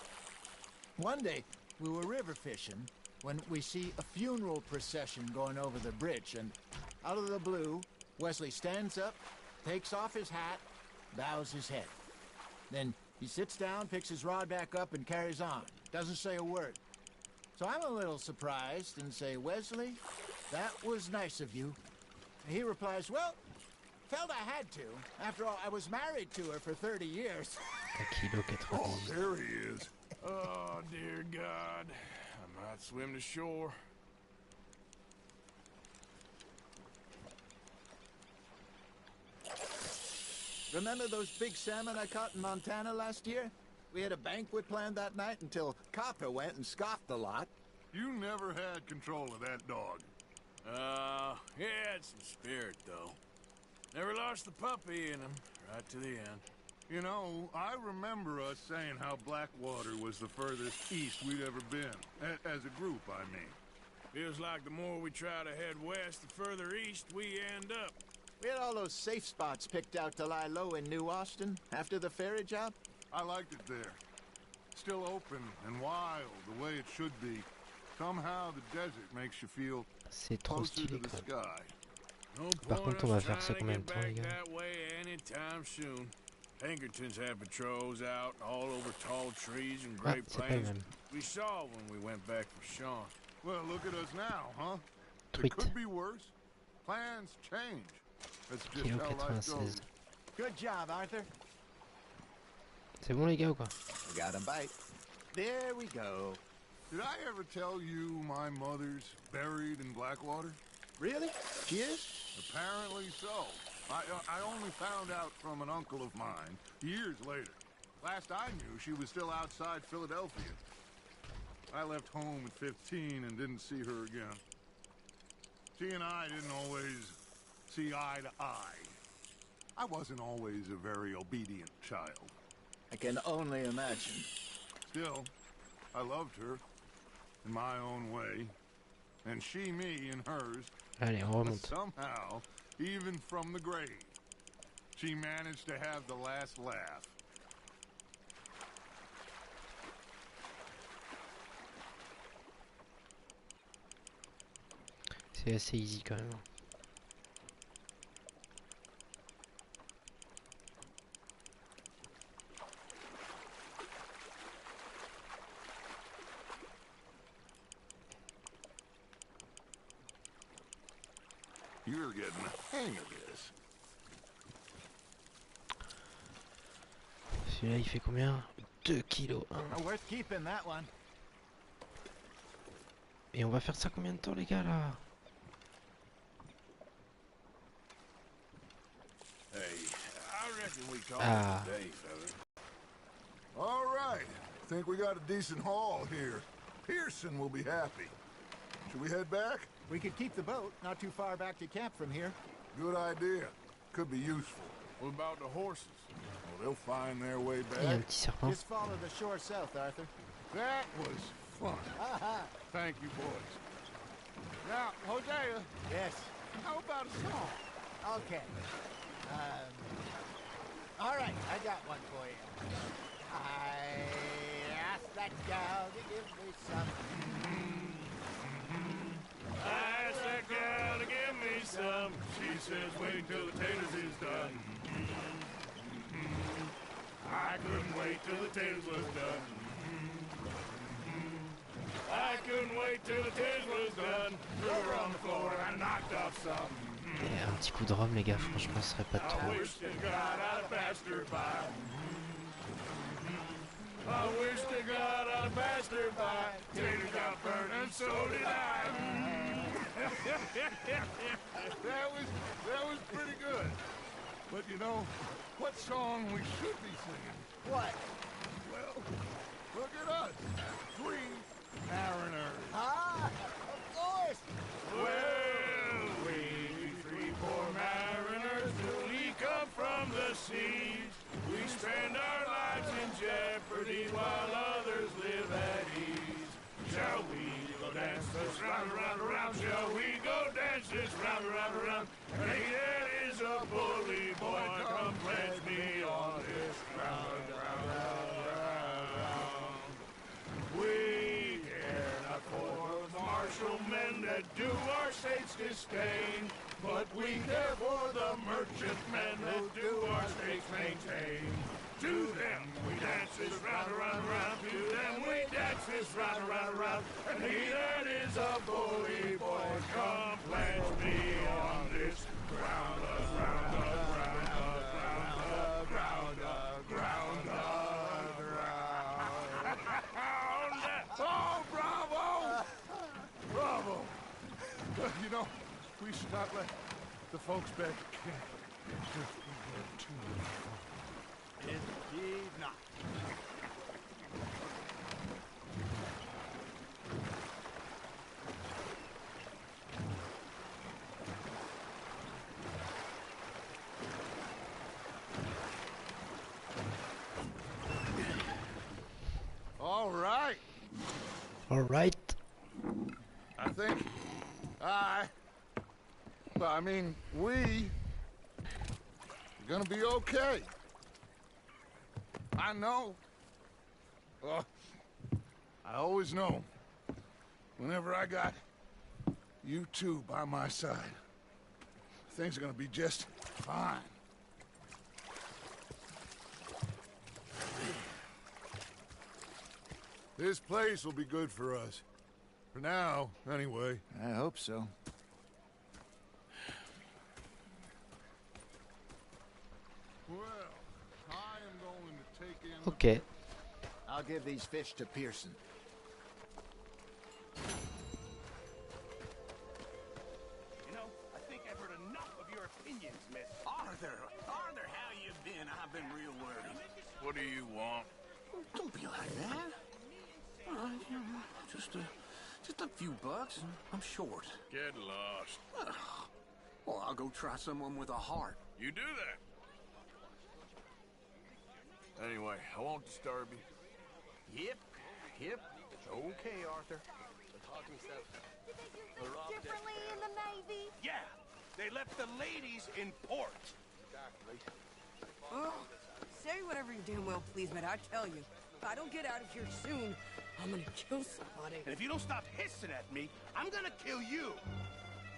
one day, we were river fishing when we see a funeral procession going over the bridge, and out of the blue, Wesley stands up, takes off his hat, bows his head. Then he sits down, picks his rod back up, and carries on. Doesn't say a word. So I'm a little surprised and say, "Wesley, that was nice of you." And he replies, "Well, felt I had to. After all, I was married to her for 30 years. Oh, there he is. Oh, dear God. I might swim to shore. Remember those big salmon I caught in Montana last year? We had a banquet planned that night until Copper went and scoffed the lot. You never had control of that dog. He had some spirit, though. Never lost the puppy in him, right to the end. You know, I remember us saying how Blackwater was the furthest east we'd ever been. As a group, I mean. Feels like the more we try to head west, the further east we end up. We had all those safe spots picked out to lie low in New Austin after the ferry job. I liked it there. Still open and wild, the way it should be. Somehow the desert makes you feel closer to the sky. Par contre, on va faire ça combien de temps, les gars? That way anytime soon. Pinkertons have patrols out all over tall trees and great plains. We saw when we went back for Sean. Well, look at us now, huh? It could be worse. Plans change. That's just how life goes. Good job, Arthur. C'est bon, les gars, ou quoi? I got a bite. There we go. Did I ever tell you my mother's buried in Blackwater? Really? She is? Apparently so. I only found out from an uncle of mine years later. Last I knew, she was still outside Philadelphia. I left home at 15 and didn't see her again. She and I didn't always see eye to eye. I wasn't always a very obedient child. I can only imagine. Still, I loved her in my own way, and she me in hers. Allez, on remonte. Somehow, even from the grave, she managed to have the last laugh. C'est assez easy quand même. You're getting the hang of this. Celui-là, il fait combien? 2 kilos 1. Worth keeping that one. Et on va faire ça combien de temps, les gars, là? Hey, I reckon we call Ah. it a day, fella. All right. Think we got a decent haul here. Pearson will be happy. Should we head back? We could keep the boat not too far back to camp from here. Good idea. Could be useful. What about the horses? Well, they'll find their way Il y a un back. petit serpent. Just follow the shore south, Arthur. That was fun. Thank you, boys. Now, Hosea, Yes. how about a song? Okay. All right, I got one for you. I asked that gal to give me some. I asked that gal to give me some. She says wait till the taters is done. I couldn't wait till the taters was done. I couldn't wait till the taters was done. Threw her on the floor and I knocked off some. Et un petit coup de rhum, les gars, franchement, ce serait pas I trop. wish to God I'd passed her by. I wish to God I'd passed her by. Tater got burned and so did I. That was pretty good. But you know, what song we should be singing? What? Well, look at us. 3 mariners. Ah, of course. Well, we 3 poor mariners, newly come from the seas. We spend our lives in jeopardy while others live at ease. Shall we go dance this round, around, around? Shall we go dance this round, around, around? Hey, that is a bully boy. Come pledge me on this ground, round, round, round, round. We care not for the martial men that do our states disdain, but we care for the merchant men that do our states maintain. To them we dance this round, around, around. To them we dance this round, around, around. And he that is a bully boy, come pledge me on this ground, ground, ground, ground, ground, ground, ground. Oh, bravo! Bravo! You know, we should not let the folks back at camp drift too much. Indeed not. All right. All right. I think we are gonna be okay. I know. I always know. Whenever I got you two by my side, things are gonna be just fine. This place will be good for us. For now, anyway. I hope so. Well, I am going to take in... Ok. I'll give these fish to Pearson. You know, I think I've heard enough of your opinions, miss. Arthur, how you been? I've been real worried. What do you want? Don't be like that. Just a few bucks. I'm short. Get lost. Well, I'll go try someone with a heart. You do that. Anyway, I won't disturb you. Yep. Okay, Arthur. Did they do things differently in the Navy? Yeah, they left the ladies in port. Oh, say whatever you damn well please, but I tell you, if I don't get out of here soon, I'm gonna kill somebody. And if you don't stop hissing at me, I'm gonna kill you.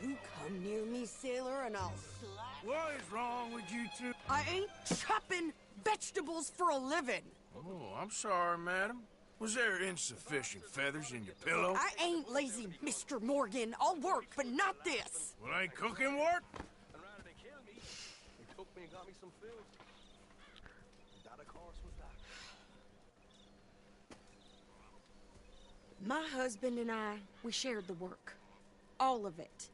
You come near me, sailor, and I'll slap. What is wrong with you two? I ain't chopping vegetables for a living. Oh, I'm sorry, madam. Was there insufficient feathers in your pillow? I ain't lazy, Mr. Morgan. I'll work, but not this. Well, ain't cooking work? My husband and I, we shared the work. All of it.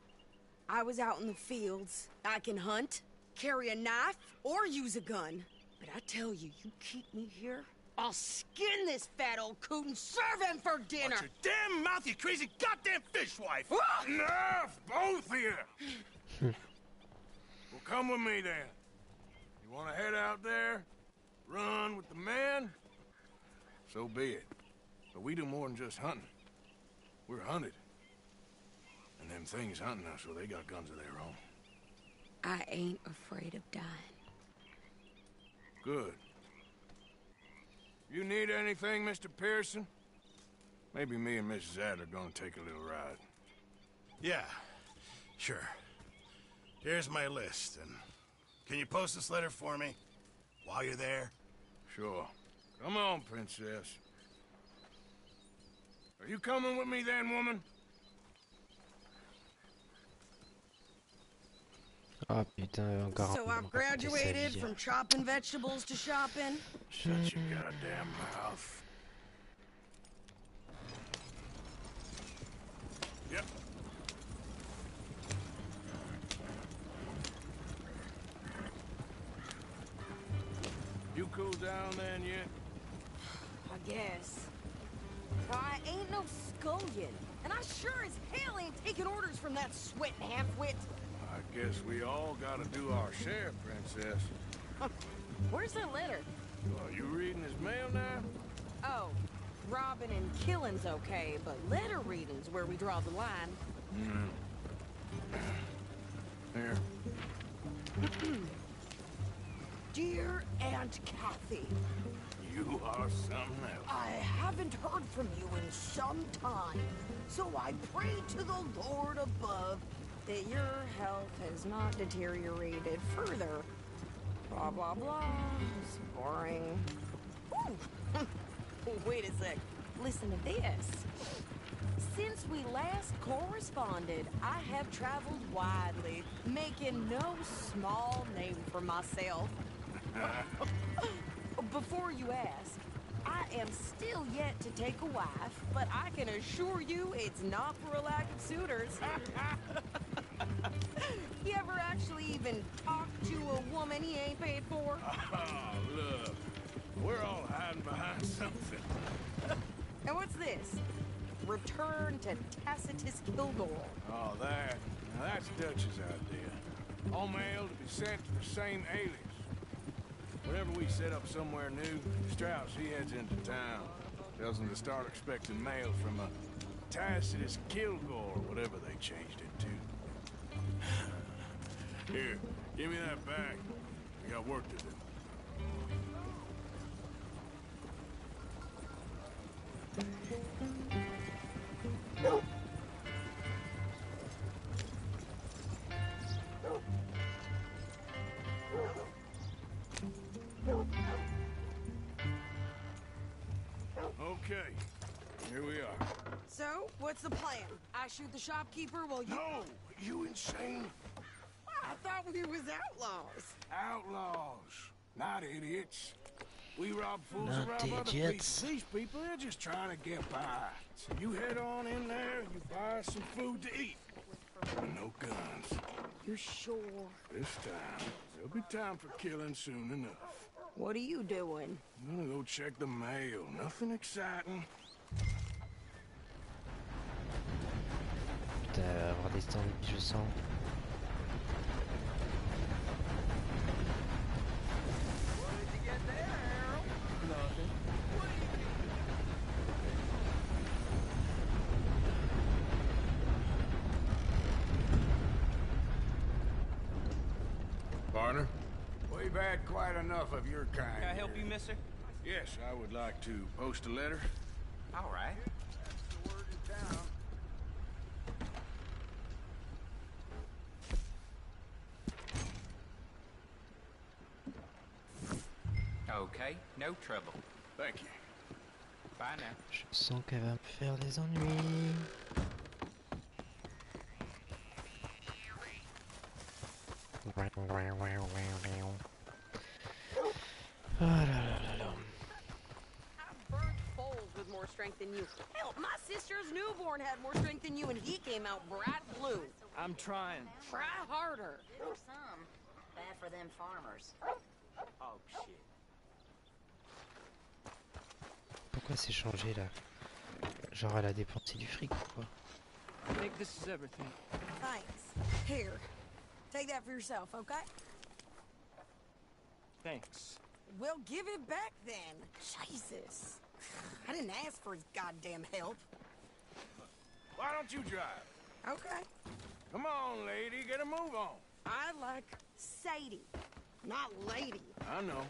I was out in the fields. I can hunt, carry a knife, or use a gun. But I tell you, you keep me here, I'll skin this fat old coot and serve him for dinner. Watch your damn mouth, you crazy goddamn fishwife! Enough, both of you! Well, come with me, then. You want to head out there, run with the men? So be it. But we do more than just hunting. We're hunted. And them things hunting us, so they got guns of their own. I ain't afraid of dying. Good. You need anything, Mr. Pearson? Maybe me and Mrs. Adler are gonna take a little ride. Yeah, sure. Here's my list, and can you post this letter for me while you're there? Sure. Come on, princess. Are you coming with me then, woman? Ah putain, encore So un peu. I've graduated from chopping vegetables to shopping. Shut your goddamn mouth. down then yet? I guess. I ain't no scullion, and I sure as hell ain't taking orders from that sweating half-wit. I guess we all gotta do our share, Princess. Where's that letter? Are you reading his mail now? Oh, robbing and killing's okay, but letter reading's where we draw the line. Here. Dear Aunt Kathy, You are something else. I haven't heard from you in some time, so I pray to the Lord above that your health has not deteriorated further. Blah, blah, blah. It's boring. Ooh. Wait a sec. Listen to this. Since we last corresponded, I have traveled widely, making no small name for myself. Before you ask, I am still yet to take a wife, but I can assure you it's not for a lack of suitors. You ever actually even talk to a woman he ain't paid for? Oh, look. We're all hiding behind something. And what's this? Return to Tacitus Kilgore. Oh, that. Now that's Dutch's idea. All mail to be sent to the same alias. Whenever we set up somewhere new, Strauss, he heads into town. Tells them to start expecting mail from a Tacitus Kilgore, or whatever they changed it to. Here, give me that bag. We got work to do. Okay, here we are. So, what's the plan? I shoot the shopkeeper while you... No! You insane? I thought we was outlaws. Outlaws, not idiots. We rob fools Not around other people. idiots. These people, they're just trying to get by. So you head on in there, you buy some food to eat. No guns. You sure? This time, there'll be time for killing soon enough. What are you doing? I'm gonna go check the mail. Nothing exciting. Putain, elle va avoir des zombies, je sens. Partner? We've had quite enough of your kind. Can I help you, mister? Yes, I would like to post a letter. All right. That's the word in town. Okay, no trouble. Thank you. Bye now. Je sens qu'elle va me faire des ennuis. Ah là là là là. I burnt foals with more strength than you. Hell, my sister's newborn had more strength than you, and he came out bright blue. I'm trying. Try harder. For some, bad for them farmers. Oh, shit. Pourquoi c'est changé là? Genre elle a dépensé du fric ou quoi? I think this is everything. Thanks. Here, take that for yourself, okay? Thanks. Well, give it back then. Jesus. I didn't ask for his goddamn help. Why don't you drive? Okay. Come on, lady, get a move on. I like Sadie, not lady. I know.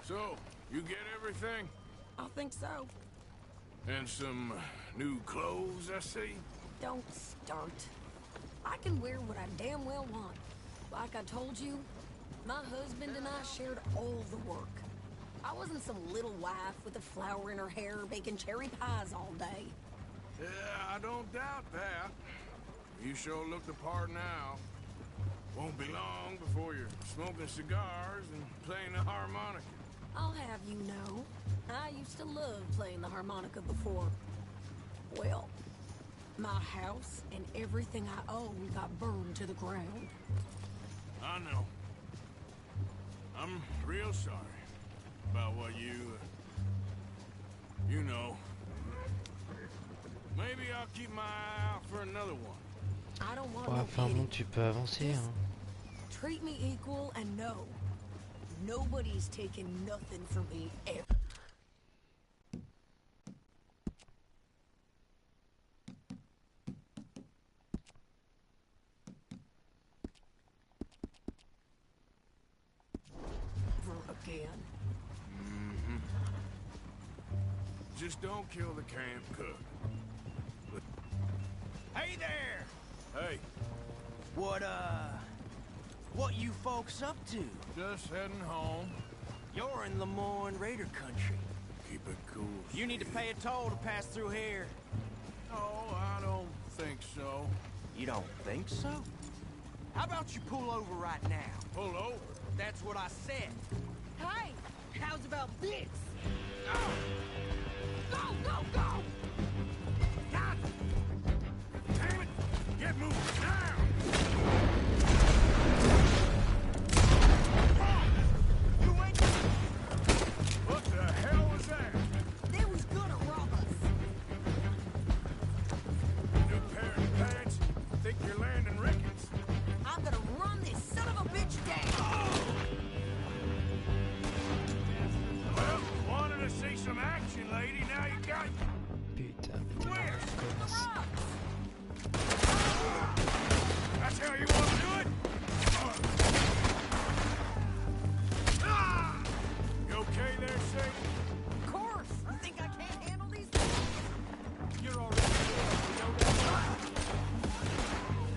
So, you get everything? I think so. And some new clothes, I see? Don't start. I can wear what I damn well want. Like I told you, my husband and I shared all the work. I wasn't some little wife with a flower in her hair baking cherry pies all day. Yeah, I don't doubt that. You sure look the part now. Won't be long before you're smoking cigars and playing the harmonica. I'll have you know, I used to love playing the harmonica before. Well, my house and everything I own got burned to the ground. I know. I'm real sorry about what you know. Maybe I'll keep my eye out for another one. I don't want Bon, no apparemment pity. tu peux avancer, hein. Treat me equal and no. Nobody's taking nothing from me ever. Again. Mm-hmm. Just don't kill the camp cook. Hey there! Hey, What you folks up to? just heading home. You're in Lemoyne Raider country. Keep it cool. You need to pay a toll to pass through here. No, I don't think so. You don't think so? How about you pull over right now? Pull over? That's what I said. Hey, how's about this? Go, go, go! God! Damn it! Get moving now! You ain't... What the hell was that? They was gonna rob us. New pair of pants? Think you're landing Ricketts? I'm gonna run this son of a bitch down. Well, wanted to see some action, lady. Now you got... Putain, Where? connasse. That's how you want to do it? You okay there, Sadie? Of course. You think I can't handle these things? You're already dead. You know that?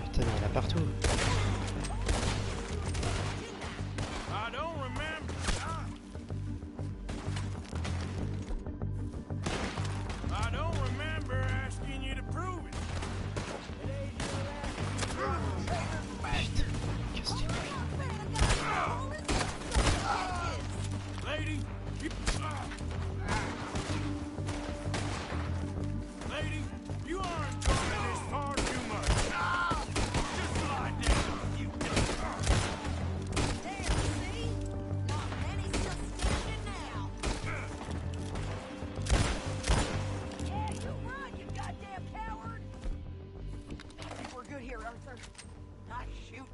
Putain, il y en a partout. I don't remember. I don't remember asking you to prove it. Putain, qu'est-ce que tu fais? Lady, Lady, you aren't going this far too much. Just lie down, you Damn, see? Not many still standing now. Yeah, you run, you goddamn coward. I think we're good here, Arthur. Nice shooting.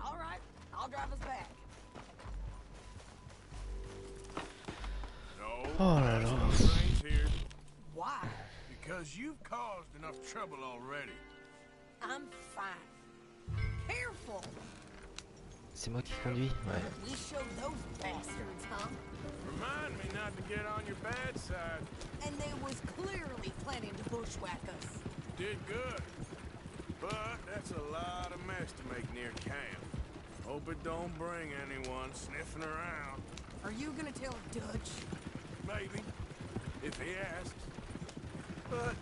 All right, I'll drive us back. No, Oh là there's là. no trains here. Why? Because you've caused enough trouble already. I'm fine. Careful. C'est moi qui conduis? Ouais. We showed those bastards, huh? Remind me not to get on your bad side. And they was clearly planning to bushwhack us. Did good. But that's a lot of mess to make near camp. Hope it don't bring anyone sniffing around. Are you gonna tell Dutch? Maybe. If he asks. But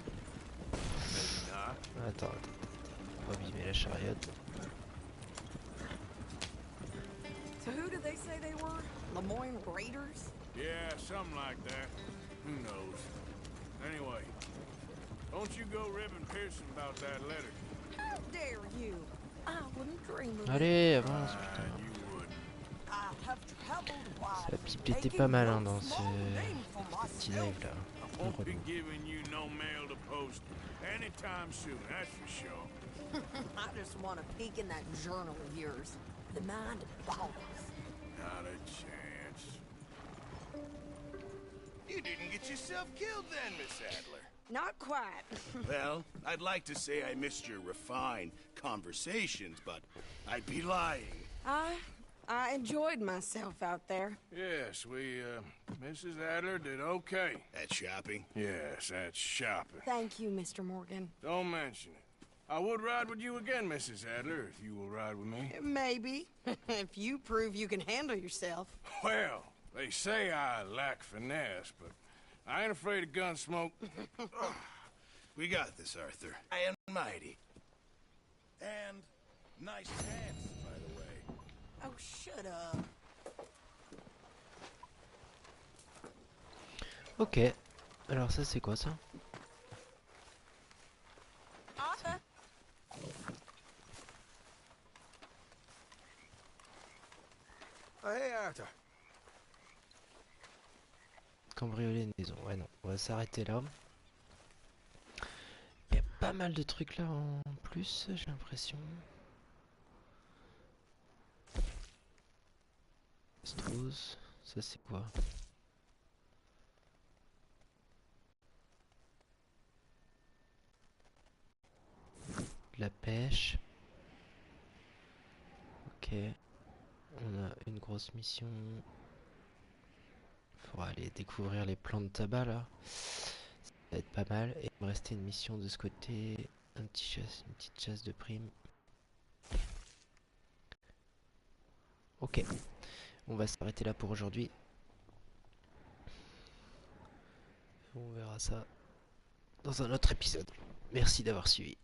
maybe not. Attends, on va abîmer la chariote. So who did they say they were? Lemoyne Raiders? Yeah, something like that. Who knows? Anyway, don't you go ribbing Pearson about that letter. How dare you? I wouldn't dream of it. Allez, avance, Ah, putain. you would. I have traveled Ça wide, pipétait taking pas mal no hein, dans ce small gain for petit myself. live là. I won't be giving you no mail to post anytime soon, that's for sure. I just want to peek in that journal of yours. The mind boggles. Not a chance. You didn't get yourself killed then, Miss Adler. Not quite. Well, I'd like to say I missed your refined conversations, but I'd be lying. I enjoyed myself out there. Yes, Mrs. Adler did okay. At shopping? Yes, that's shopping. Thank you, Mr. Morgan. Don't mention it. I would ride with you again, Mrs. Adler, if you will ride with me. Maybe. If you prove you can handle yourself. Well, they say I lack finesse, but I ain't afraid of gun smoke. We got this, Arthur. I am mighty. And nice pants, by the way. Oh, shut up. Ok. Alors ça c'est quoi ça? Arthur? Hey, character. Cambrioler une maison. Ouais, non. On va s'arrêter là. Il y a pas mal de trucs là en plus, j'ai l'impression. Strauss. Ça, c'est quoi? De la pêche. Ok. On a une grosse mission. Faudra aller découvrir les plants de tabac là. Ça va être pas mal. Et il me restait une mission de ce côté. Une petite chasse de primes. Ok. On va s'arrêter là pour aujourd'hui. On verra ça dans un autre épisode. Merci d'avoir suivi.